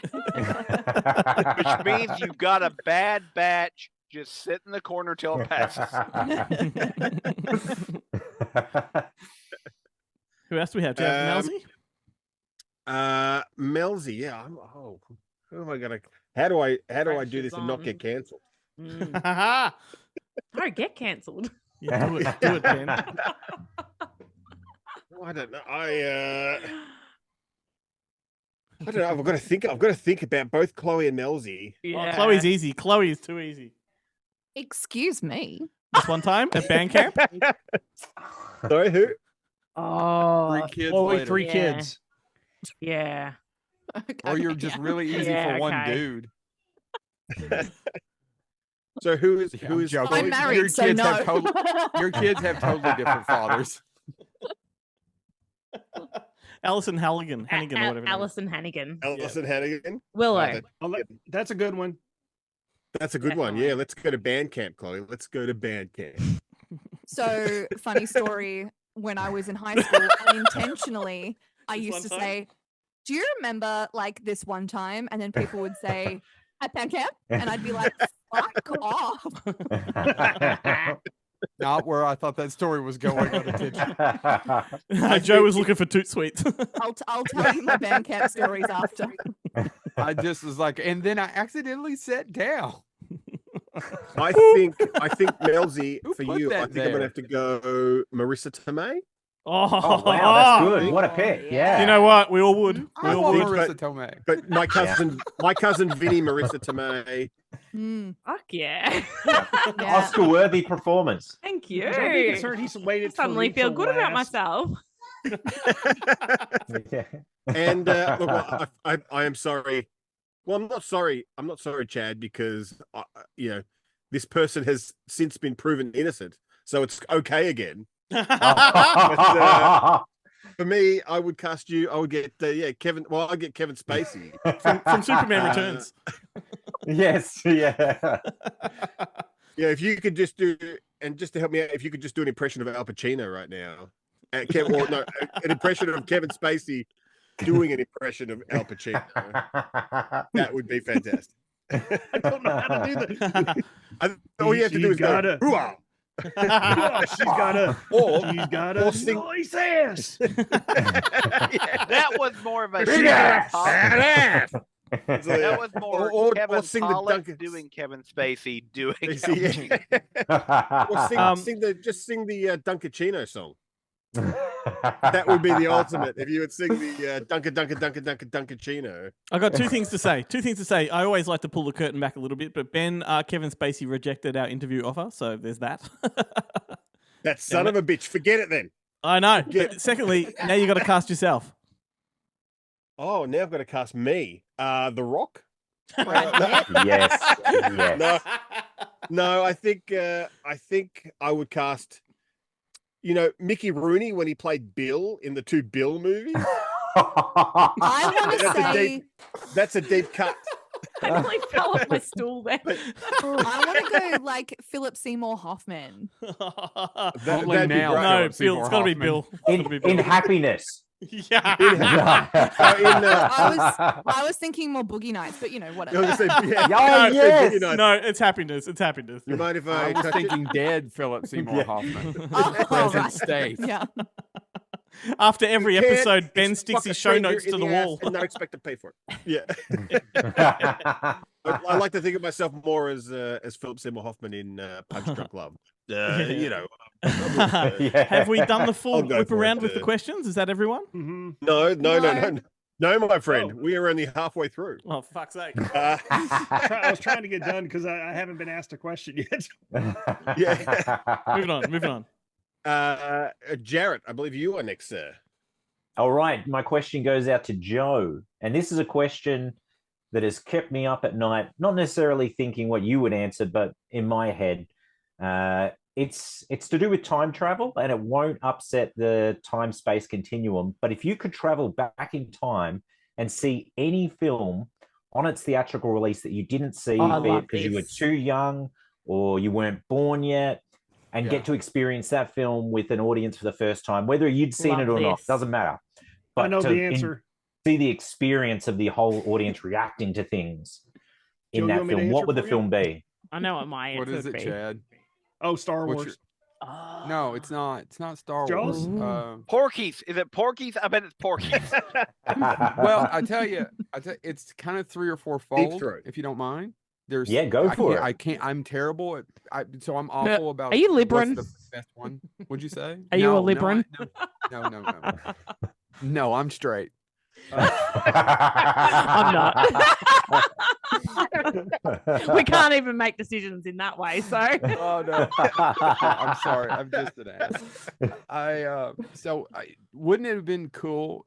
means you've got a bad batch. Just sit in the corner till it passes. Who else do we have? Do you have Melzi? Melzi, yeah. Who am I gonna? How do I do this and not get cancelled? No, get cancelled. Yeah, do it, Ben. I don't know. I don't know. I've got to think about both Chloe and Melzi. Oh, Chloe's easy. Chloe is too easy. Excuse me. This one time at band camp. Sorry, who? Oh, 3 kids Chloe, later. 3 kids. Yeah. Or you're just really easy Yeah, for one okay. dude. So who is I'm joking. I'm married, your so kids no. have your kids have totally different fathers. Alison Hannigan, or whatever. her name is. Alison Hannigan. Alison Hannigan? Willow. That's a good one. That's a good one. Yeah, let's go to band camp, Chloe. Let's go to band camp. So, funny story. When I was in high school, unintentionally, I This used one to time? say, "Do you remember like this one time?" And then people would say, "At band camp," and I'd be like, "Fuck off!" Not where I thought that story was going. On attention. Joe was looking for toot sweets. I'll tell you my band camp stories after. I just was like, and then I accidentally sat down. I think Melzi Who for put you. I that think I'm gonna there? have to go Marissa Tomei. Oh, Oh wow, that's good. What a pick! Yeah. You know what? We all would. We I all want would. Marissa Tomei. But my cousin Vinny, Marissa Tomei. Fuck yeah. Oscar-worthy performance. Thank you. So I think it's heard he's waited. for Suddenly me feel to good about last. myself. And look, I am sorry. Well, I'm not sorry. I'm not sorry, Chad, because this person has since been proven innocent, so it's okay again. But, for me, I would cast you. I would get Kevin. Well, I'd get Kevin Spacey from Superman Returns. Yes, yeah. Yeah, if you could just do, and just to help me out, if you could just do an impression of Al Pacino right now, an impression of Kevin Spacey doing an impression of Al Pacino, that would be fantastic. I don't know how to do that. All you have to do is gotta. go, "Hoo-ah." She's got a sing- nice ass. That was more of a Big ass, That That was more or Kevin sing the Pollak Duncan- doing Kevin Spacey doing. Spacey, Al Or sing the Dunkachino song. That would be the ultimate if you would sing the Dunkachino. I got two things to say. I always like to pull the curtain back a little bit, but Ben, Kevin Spacey rejected our interview offer, so there's that. That son of a bitch. Forget it then. I know. But secondly, now you got to cast yourself. Oh, now I've got to cast me. The Rock. Yes. No, I think I would cast. Mickey Rooney when he played Bill in the two Bill movies. I want to say That's a deep cut. I nearly fell off my stool there. I want to go like Philip Seymour Hoffman. That'd be now, great. No, Philip Bill. Seymour It's got to be Hoffman. Bill. It's gotta be Bill. In happiness. Yeah. I was thinking more Boogie Nights, but whatever. Oh, No, yes. Boogie Nights. No, it's happiness. It's happiness. You mind if I I was touch thinking dead Philip Seymour Yeah. Hoffman. Oh, Present right. state. Yeah. After every You can't episode, Ben fuck sticks a his show stranger notes in to the ass wall. and not expect to pay for it. Yeah. I like to think of myself more as Philip Seymour Hoffman in Punch Drunk Love. Have we done the full I'll go whip for around it, with the questions? Is that everyone? Mm-hmm. No, my friend. We are only halfway through. Oh, for fuck's sake. I was trying to get done because I haven't been asked a question yet. Yeah. Moving on. Jarrett, I believe you are next, sir. All right, my question goes out to Joe, and this is a question that has kept me up at night. Not necessarily thinking what you would answer, but in my head, it's to do with time travel, and it won't upset the time-space continuum. But if you could travel back in time and see any film on its theatrical release that you didn't see because you were too young or you weren't born yet, and get to experience that film with an audience for the first time, whether you'd seen it or not, doesn't matter. But I know the answer. See the experience of the whole audience reacting to things in Joe, you that want me to film. What answer would the for you? film be? I know what my answer What is would it, be. Chad? Oh, Star What's Wars. No, it's not. It's not Star Jaws? Wars. Porky's. Is it Porky's? I bet it's Porky's. Well, I tell you, it's kind of 3 or 4 fold, Throat. if you don't mind. There's Yeah, go for it. I can't. I'm terrible at. So I'm awful about. are you what's Libran? the best one? Would you say? Are you a No, Libran? No. No, I'm straight. I'm not. We can't even make decisions in that way. So. Oh no, I'm sorry. I'm just an ass. Wouldn't it have been cool?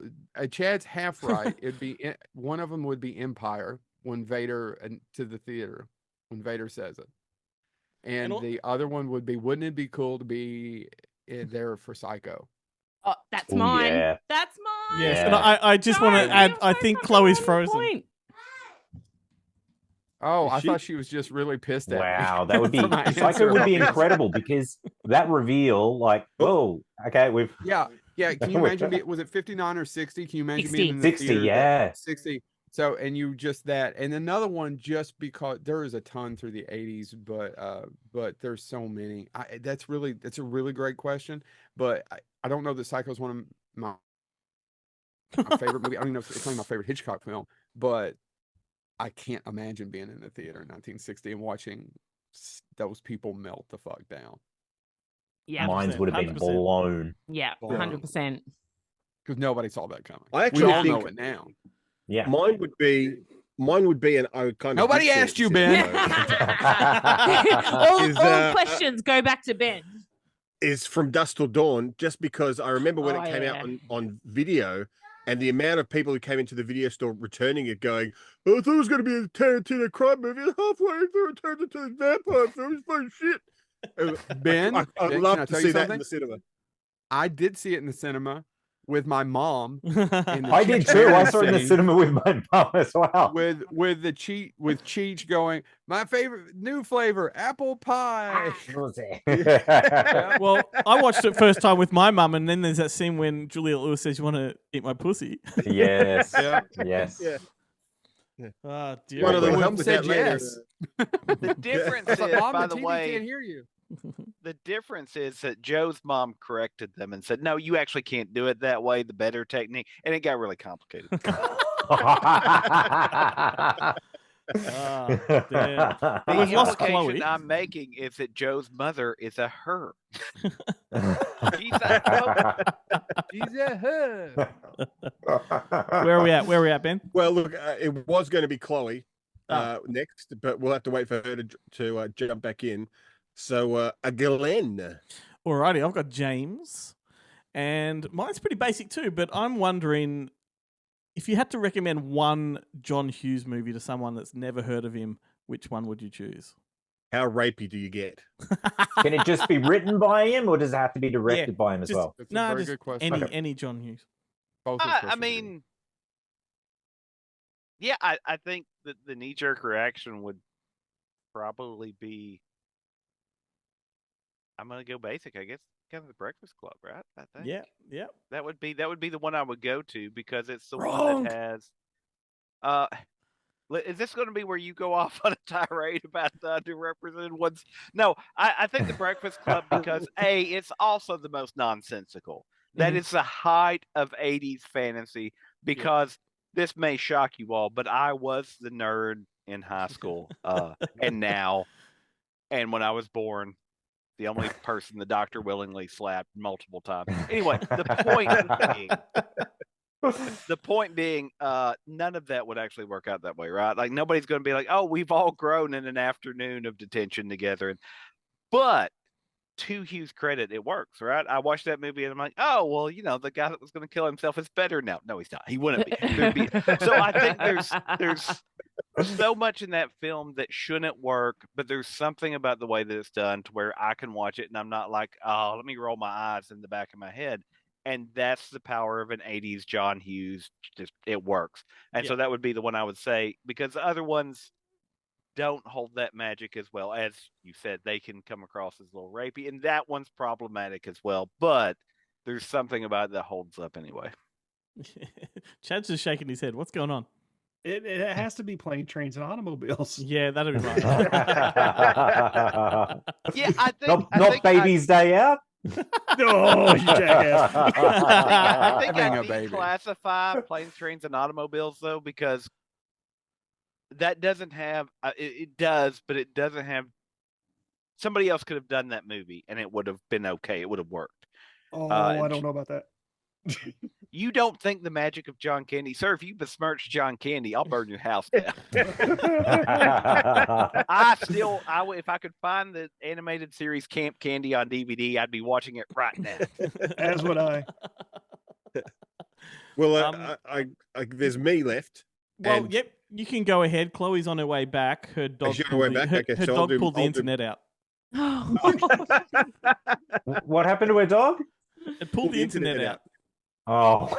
Chad's half right. It'd be one of them would be Empire when Vader to the theater when Vader says it, and the other one would be. Wouldn't it be cool to be there for Psycho? Oh, that's Ooh, mine. yeah. That's mine. Yes, Yeah. and I just want Sorry, to add, I'm I so think fucking Chloe's on frozen. point. Oh, Is I she? thought she was just really pissed at me. Wow, that would be for my Psycho answer. would be incredible because that reveal, like, whoa, okay, we've Yeah. Can you imagine? Was it 59 or 60? Can you imagine 60. being in the 60, theater? yeah. 60. So, and you just that, and another one just because there is a ton through the 80s, but there's so many. That's a really great question, but I don't know that Psycho is one of my favorite movie. I don't even know if it's not my favorite Hitchcock film, but I can't imagine being in the theater in 1960 and watching those people melt the fuck down. Yeah. minds would have been 100%. blown. Yeah, Yeah. 100%. Because nobody saw that coming. I We actually all think know it now. Yeah. mine would be, and I would kind of. Nobody did see it asked you, in Ben. cinema, all questions go back to Ben. is From Dusk Till Dawn, just because I remember when Oh, it came yeah. out on video, and the amount of people who came into the video store returning it going, "Oh, I thought it was going to be a Tarantino crime movie, and halfway through it turned into a vampire film. It's fucking shit." Ben, I'd Ben, love can I to tell see you that in something? the cinema. I did see it in the cinema with my mom. I did too. I saw it in the cinema with my mum as well. With Cheech going, my favorite new flavor, apple pie. Well, I watched it first time with my mum, and then there's that scene when Juliette Lewis says, "You want to eat my pussy?" Yes. Yeah. Yes. Yeah. Oh, dear. One of them Mom helped with said that later. yes. The difference It's like, is, Mom, by the the TV way, can't hear you. the difference is that Joe's mom corrected them and said, "No, you actually can't do it that way. The better technique," and it got really complicated. Oh, damn. The We've lost implication Chloe. I'm making is that Joe's mother is a her. She's a hoe. She's a her. Where are we at? Where are we at, Ben? Well, look, it was going to be Chloe next, but we'll have to wait for her to jump back in. So, a Glenn. Alrighty, I've got James, and mine's pretty basic too. But I'm wondering if you had to recommend one John Hughes movie to someone that's never heard of him, which one would you choose? How rapey do you get? Can it just be written by him, or does it have to be directed by him as just- well? That's a No, very just good question. any John Hughes. Both of I Christopher Reeve. mean, yeah, I think that the knee jerk reaction would probably be. I'm gonna go basic, I guess. Kind of The Breakfast Club, right? I think. Yeah. That would be the one I would go to because it's the one Wrong. that has. Is this going to be where you go off on a tirade about the underrepresented ones? No, I think The Breakfast Club because it's also the most nonsensical. That Mhm. is the height of 80s fantasy because this may shock you all, but I was the nerd in high school and now, and when I was born, the only person the doctor willingly slapped multiple times. Anyway, the point being, none of that would actually work out that way, right? Like nobody's going to be like, "Oh, we've all grown in an afternoon of detention together." But to Hughes' credit, it works, right? I watched that movie and I'm like, "Oh, well, the guy that was going to kill himself is better now." No, he's not. He wouldn't be. So I think there's so much in that film that shouldn't work, but there's something about the way that it's done to where I can watch it and I'm not like, "Oh, let me roll my eyes in the back of my head." And that's the power of an 80s John Hughes. Just it works. And so that would be the one I would say, because the other ones don't hold that magic as well. As you said, they can come across as a little rapey, and that one's problematic as well. But there's something about it that holds up anyway. Chad's just shaking his head. What's going on? It has to be Plane, Trains, and Automobiles. Yeah, that'd be right. Yeah, I think Not Baby's Day Out. Oh, you jackass. I think Having I a baby. declassify Planes, Trains, and Automobiles though, because that doesn't have it does, but it doesn't have. Somebody else could have done that movie, and it would have been okay. It would have worked. Oh, I don't know about that. You don't think the magic of John Candy, sir? If you besmirch John Candy, I'll burn your house down. If I could find the animated series Camp Candy on DVD, I'd be watching it right now. As would I. Well, there's me left. Well, and yep, you can go ahead. Chloe's on her way back. Her dog, she on her way back? Okay, her so I'll dog pulled the I'll do- internet out. What happened to her dog? It pulled the internet out. Oh,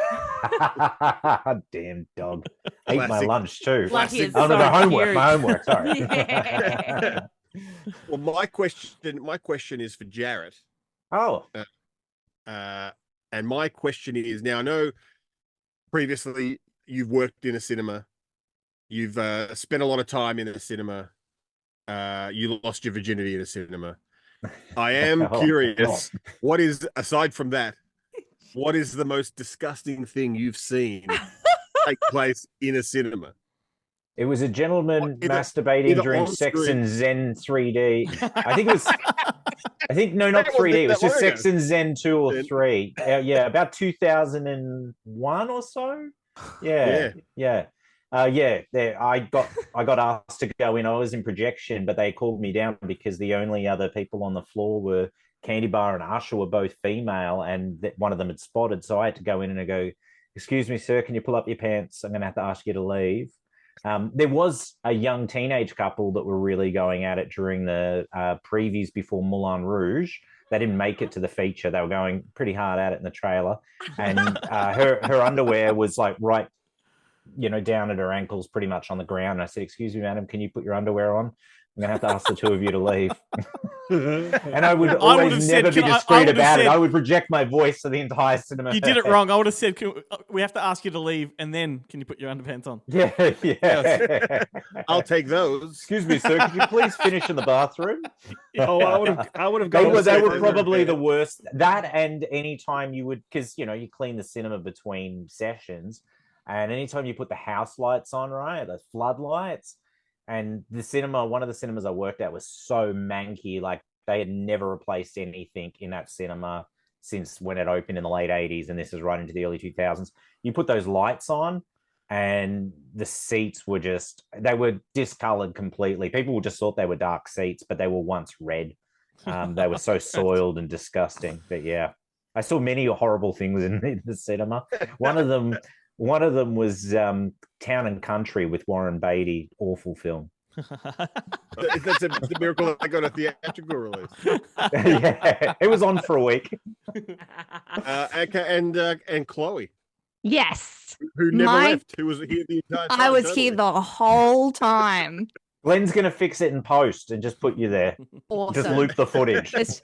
damn dog! Ate my Classic. lunch too. Lucky it's Oh, no, so my homework. cute. My homework. Sorry. Yeah. Well, my question is for Jarrett. Oh, And my question is, now I know previously you've worked in a cinema, you've spent a lot of time in a cinema, you lost your virginity in a cinema. I am Oh, curious, what is, aside from that, what is the most disgusting thing you've seen take place in a cinema? it was a gentleman Either- masturbating either during on Sex screen. and Zen 3D. I think it was. I think no, not That wasn't 3D. It was that just long Sex and Zen 2 or 3. Yeah, about 2001 or so. Yeah. I got asked to go in. I was in projection, but they called me down because the only other people on the floor were Candy Bar and Usher were both female, and one of them had spotted. So I had to go in and I go, "Excuse me, sir, can you pull up your pants? I'm going to have to ask you to leave." There was a young teenage couple that were really going at it during the previews before Moulin Rouge. They didn't make it to the feature. They were going pretty hard at it in the trailer, and her underwear was like right, down at her ankles, pretty much on the ground. And I said, "Excuse me, madam, can you put your underwear on? I'm going to have to ask the two of you to leave." And I would always never be discreet about it. I would project my voice to the entire cinema. You did it wrong. I would have said, we have to ask you to leave, and then can you put your underpants on? Yeah. I'll take those. Excuse me, sir. Could you please finish in the bathroom? Oh, I would have They gone. were probably the worst. That and anytime you would, because you clean the cinema between sessions, and anytime you put the house lights on, right, the floodlights. And the cinema, one of the cinemas I worked at was so manky, like they had never replaced anything in that cinema since when it opened in the late 80s, and this is right into the early 2000s. You put those lights on, and the seats were they were discolored completely. People just thought they were dark seats, but they were once red. They were so soiled and disgusting. But yeah, I saw many horrible things in the cinema. One of them was Town and Country with Warren Beatty. Awful film. That's a miracle that I got a theatrical release. Yeah, it was on for a week. And Chloe. Yes. Who never left. Who was here the entire time. I was here the whole time. Glenn's going to fix it in post and just put you there. Awesome. Just loop the footage. Just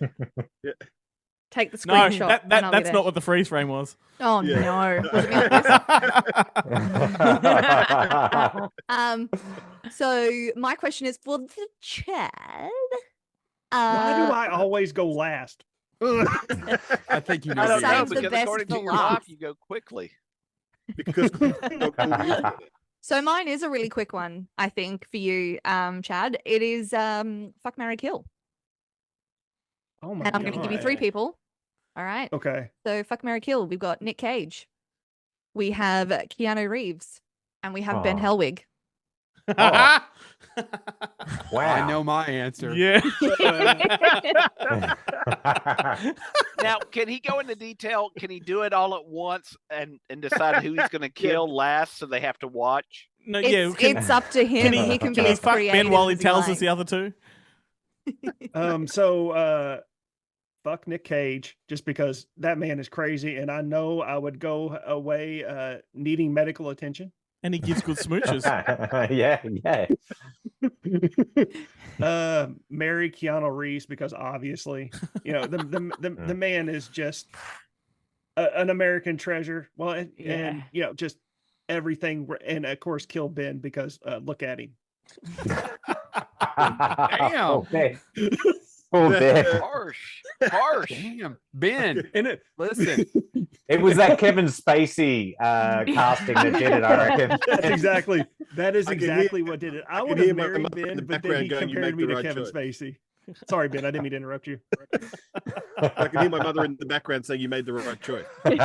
take the No, screenshot. that's not what the freeze frame was. Oh no. Was it me like this? So my question is for the Chad. Why do I always go last? I think you know. I don't know, Saves the because best according for to your last. life, you go quickly. Because So mine is a really quick one, I think, for you, Chad. It is Fuck, Marry, Kill. Oh my And I'm going to give you 3 God. people. All right. Okay. So Fuck, Marry, Kill. We've got Nick Cage. We have Keanu Reeves. And we have Ben Oh. Hellwig. Wow. I know my answer. Yeah. Now, can he go into detail? Can he do it all at once and decide who he's going to kill last, so they have to watch? No, It's up to him. He can be as fuck creative Ben while he as tells likes. us the other two? So fuck Nick Cage, just because that man is crazy, and I know I would go away needing medical attention. And he gives good smooches. yeah. Marry Keanu Reeves, because obviously, the man is just an American treasure. Well, and just everything, and of course, kill Ben because look at him. Damn. Okay. Oh, Ben. Harsh. Damn. Ben. And Listen. It was that Kevin Spacey casting that did it, I reckon. That is I can exactly hear- what did it. I I can would hear have my married mother in Ben, the but then background he going, "You compared make me the to right Kevin choice." Spacey. Sorry, Ben, I didn't mean to interrupt you. I can hear my mother in the background saying you made the right choice. By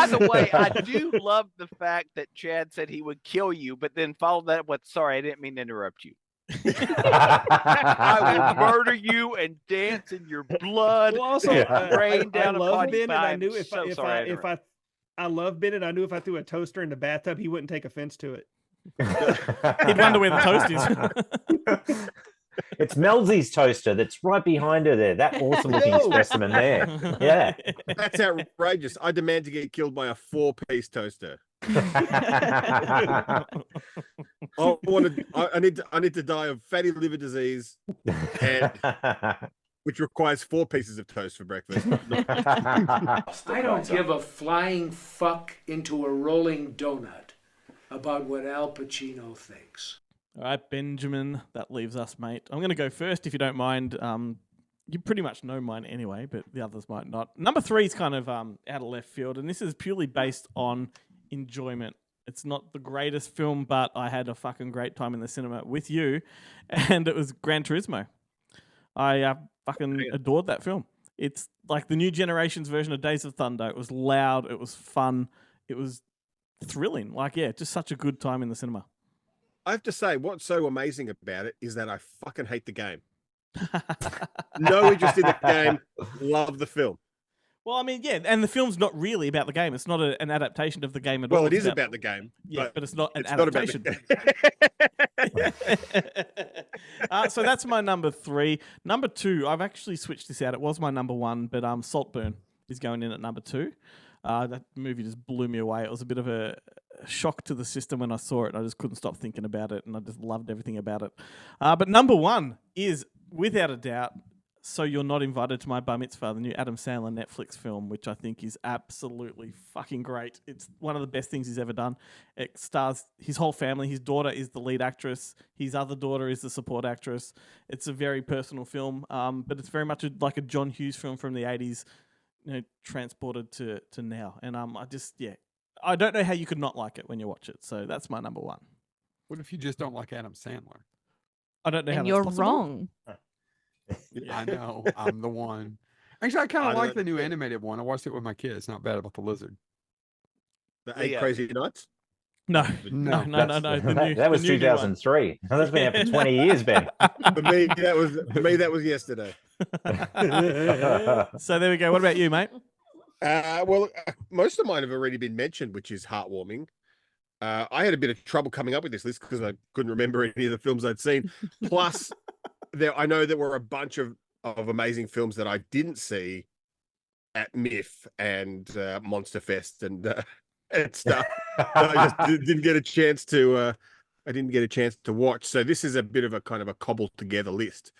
the way, I do love the fact that Chad said he would kill you, but then followed that with, "Sorry, I didn't mean to interrupt you. I will murder you and dance in your blood." Well, also, rain down I love upon Ben, you. and I I'm knew if so I sorry I love Ben, and I knew if I threw a toaster in the bathtub, he wouldn't take offense to it. He'd wonder where the toast is. It's Melzy's toaster that's right behind her there. That awesome looking No. specimen there. Yeah. That's outrageous. I demand to get killed by a 4-piece toaster. I need to die of fatty liver disease, and which requires 4 pieces of toast for breakfast. I don't give a flying fuck into a rolling donut about what Al Pacino thinks. All right, Benjamin, that leaves us, mate. I'm going to go first, if you don't mind. You pretty much know mine anyway, but the others might not. Number 3 is kind of out of left field, and this is purely based on enjoyment. It's not the greatest film, but I had a fucking great time in the cinema with you, and it was Gran Turismo. I fucking adored that film. It's like the new generation's version of Days of Thunder. It was loud. It was fun. It was thrilling. Like, yeah, just such a good time in the cinema. I have to say, what's so amazing about it is that I fucking hate the game. No interest in the game. Love the film. Well, I mean, yeah, and the film's not really about the game. It's not an adaptation of the game at all. Well, it is about the game. Yeah, but it's not an it's not about adaptation. the So that's my number 3. Number 2, I've actually switched this out. It was my number 1, but Saltburn is going in at number 2. That movie just blew me away. It was a bit of a shock to the system when I saw it. I just couldn't stop thinking about it, and I just loved everything about it. But number 1 is, without a doubt, So You're Not Invited to My Bar Mitzvah, the new Adam Sandler Netflix film, which I think is absolutely fucking great. It's one of the best things he's ever done. It stars his whole family. His daughter is the lead actress. His other daughter is the support actress. It's a very personal film, but it's very much like a John Hughes film from the 80s, transported to now. And I don't know how you could not like it when you watch it. So that's my number 1. What if you just don't like Adam Sandler? I don't know how And that's you're possible. wrong. I know. I'm the one. Actually, I kind of like the new animated one. I watched it with my kids. Not bad about the lizard. The 8 Crazy Nights? No. That was the new 2003. That's been out for 20 years, Ben. For me, that was yesterday. So there we go. What about you, mate? Most of mine have already been mentioned, which is heartwarming. I had a bit of trouble coming up with this list because I couldn't remember any of the films I'd seen. Plus, I know there were a bunch of amazing films that I didn't see at MIF and Monster Fest and stuff. I just didn't get a chance to. I didn't get a chance to watch. So this is a bit of a kind of a cobbled together list.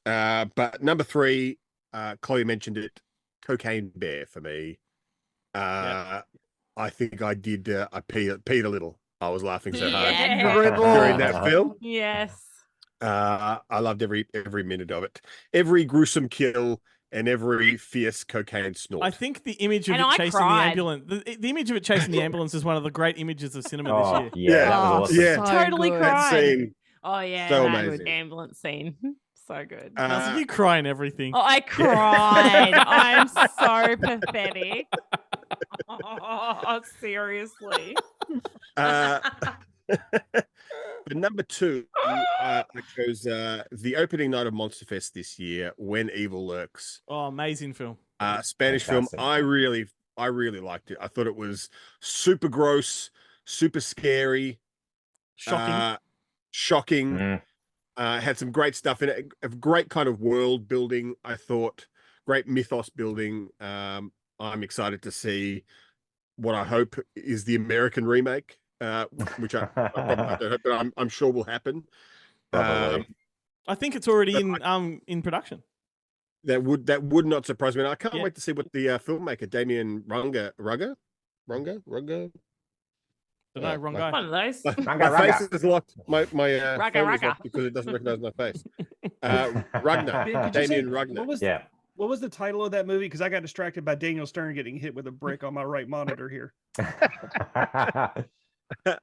But number 3, Chloe mentioned it, Cocaine Bear for me. I think I did. I peed a little. I was laughing so hard during that film. Yes. I loved every minute of it. Every gruesome kill and every fierce cocaine snort. I think the image of it chasing the ambulance, the image of it chasing the ambulance is one of the great images of cinema this year. Yeah, that was awesome. Yeah, Totally good. cried. That scene, Oh yeah, so that amazing. ambulance scene. So good. Nelson, you cry in everything. Oh, I cried. I'm so pathetic. Oh, seriously. But number 2, I chose the opening night of Monster Fest this year, When Evil Lurks. Oh, amazing film. Spanish film. I really liked it. I thought it was super gross, super scary, shocking. Had some great stuff in it. A great kind of world building. I thought great mythos building. I'm excited to see what I hope is the American remake. Which I don't hope, but I'm sure will happen. I think it's already in production. That would not surprise me. And I can't wait to see what the filmmaker Damien Runga. Don't know, wrong guy. One of those. My face is locked. My phone is locked because it doesn't recognize my face. Ragnar, Damien Ragnar. What was the title of that movie? Because I got distracted by Daniel Stern getting hit with a brick on my right monitor here.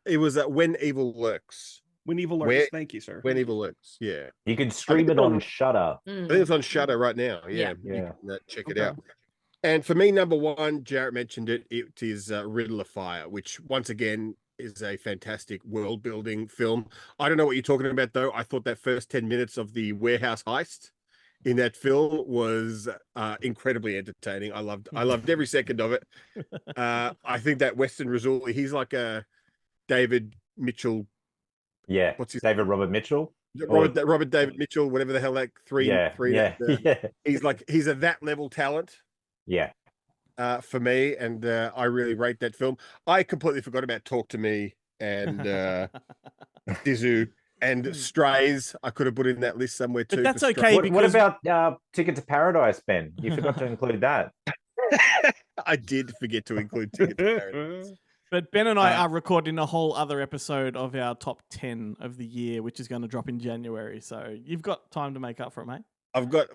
It was When Evil Lurks. When Evil Lurks. Thank you, sir. When Evil Lurks. Yeah. You can stream it on Shudder. I think it's on Shudder right now. Yeah. You can, check it out. And for me, number 1, Jarrett mentioned it. It is Riddle of Fire, which once again is a fantastic world building film. I don't know what you're talking about though. I thought that first 10 minutes of the warehouse heist in that film was incredibly entertaining. I loved every second of it. I think that Weston Rizzoli, he's like a David Mitchell. Yeah. What's his David Robert Mitchell? Robert David Mitchell, whatever the hell that three. He's a that level talent. Yeah. For me, and I really rate that film. I completely forgot about Talk to Me and Dizu and Strays. I could have put in that list somewhere too. But that's okay. What about Ticket to Paradise, Ben? You forgot to include that. I did forget to include Ticket to Paradise. But Ben and I are recording a whole other episode of our top 10 of the year, which is going to drop in January. So you've got time to make up for it, mate. I've got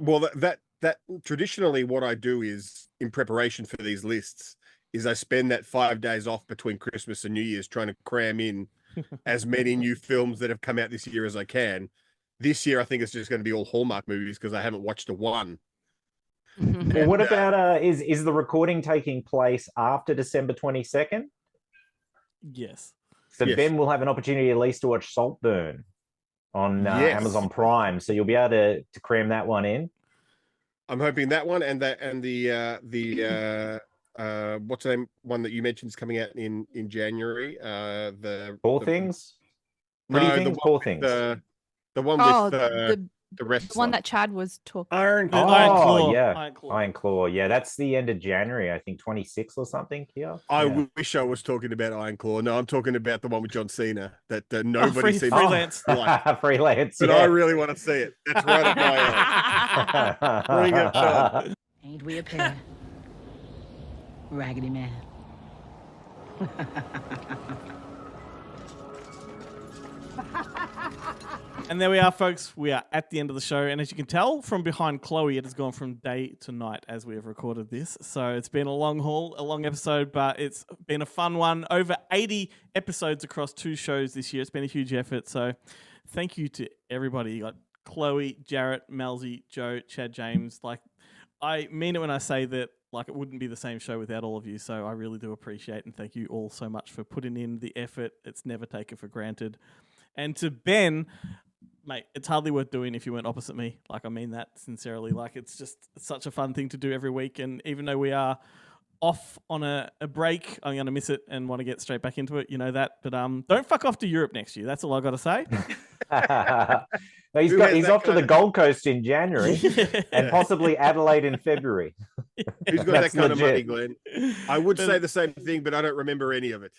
that traditionally what I do is in preparation for these lists is I spend that 5 days off between Christmas and New Year's trying to cram in as many new films that have come out this year as I can. this year I think it's just going to be all Hallmark movies because I haven't watched a one. Well, what about is the recording taking place after December 22nd? Yes. So Yes. Ben will have an opportunity at least to watch Saltburn on Yes. Amazon Prime. So you'll be able to cram that one in. I'm hoping that one and the what's the name one that you mentioned is coming out in January. Poor Things. No, Pretty the Things, one Poor with Things. The one Oh, with the wrestler. one that Chad was talking. Iron Oh, Iron Claw. yeah. Iron Claw. Iron Claw. Yeah, that's the end of January, I think 26th or something here. I Yeah. wish I was talking about Iron Claw. No, I'm talking about the one with John Cena that nobody seems Freelance. to like. Freelance. But Yeah. I really want to see it. That's right up my alley. Bring it, Sean. Ain't we a pair? Raggedy Man. And there we are, folks. We are at the end of the show. And as you can tell from behind Chloe, it has gone from day to night as we have recorded this. So it's been a long haul, a long episode, but it's been a fun one. Over 80 episodes across 2 shows this year. It's been a huge effort. So thank you to everybody. You got Chloe, Jarrett, Melzy, Joe, Chad James. Like, I mean it when I say that, like, it wouldn't be the same show without all of you. So I really do appreciate and thank you all so much for putting in the effort. It's never taken for granted. And to Ben, mate, it's hardly worth doing if you weren't opposite me. Like, I mean that sincerely. Like, it's such a fun thing to do every week. And even though we are off on a break, I'm going to miss it and want to get straight back into it. You know that. But don't fuck off to Europe next year. That's all I got to say. No, he's off to the Gold Coast in January and possibly Adelaide in February. Who's got that kind of money, Glenn? I would say the same thing, but I don't remember any of it.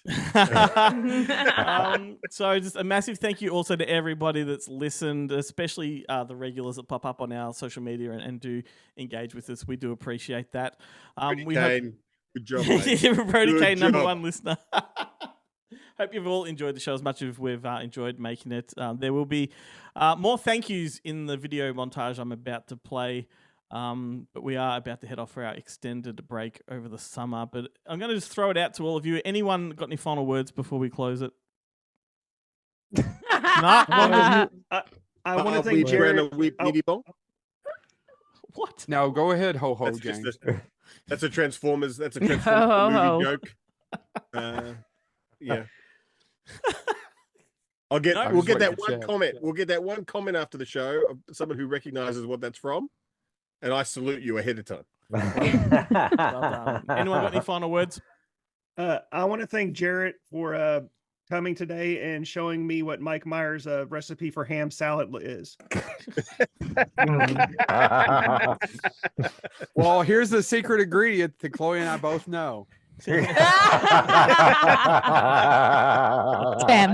So just a massive thank you also to everybody that's listened, especially the regulars that pop up on our social media and do engage with us. We do appreciate that. We Kane, good job, mate. Brody Good Kane, number job. 1 listener. Hope you've all enjoyed the show as much as we've enjoyed making it. There will be more thank yous in the video montage I'm about to play. But we are about to head off for our extended break over the summer. But I'm going to just throw it out to all of you. Anyone got any final words before we close it? No? I want to thank Jared. What? No, go ahead, ho ho, That's James. just that's a Transformers. That's a Ho, Transformers ho. movie joke. Yeah. We'll get just that waiting for one Chad. comment. We'll get that one comment after the show of someone who recognizes what that's from, and I salute you ahead of time. Well done. Anyone got any final words? I want to thank Jarrett for coming today and showing me what Mike Myers' recipe for ham salad is. Well, here's the secret ingredient that Chloe and I both know. I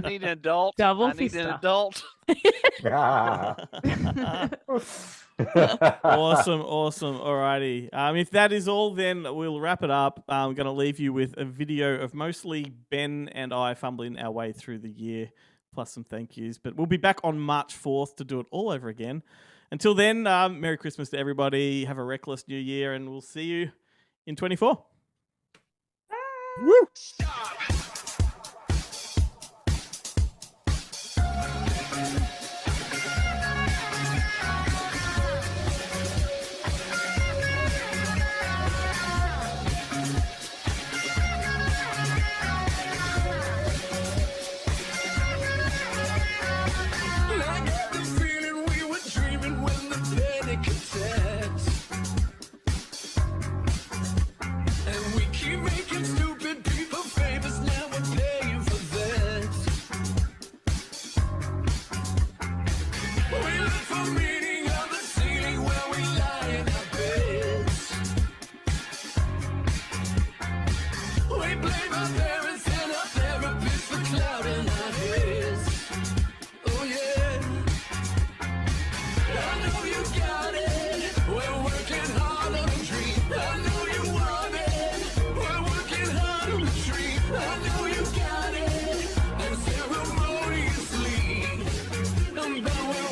need an adult. Double I need an fister. adult. Awesome. Alrighty. If that is all, then we'll wrap it up. I'm going to leave you with a video of mostly Ben and I fumbling our way through the year, plus some thank yous. But we'll be back on March 4th to do it all over again. Until then, Merry Christmas to everybody. Have a reckless New Year, and we'll see you in 24. Woo! I got the feeling we were dreaming when the panic attacks. And we keep making stupid people famous, now we're paying for that. We look for meaning on the ceiling where we lie in our beds. We blame our parents and our therapists for clouding our heads. Oh yeah, I know you got it. We're working hard on a dream. I know you want it. We're working hard on a dream. I know you got it. And ceremoniously, but we're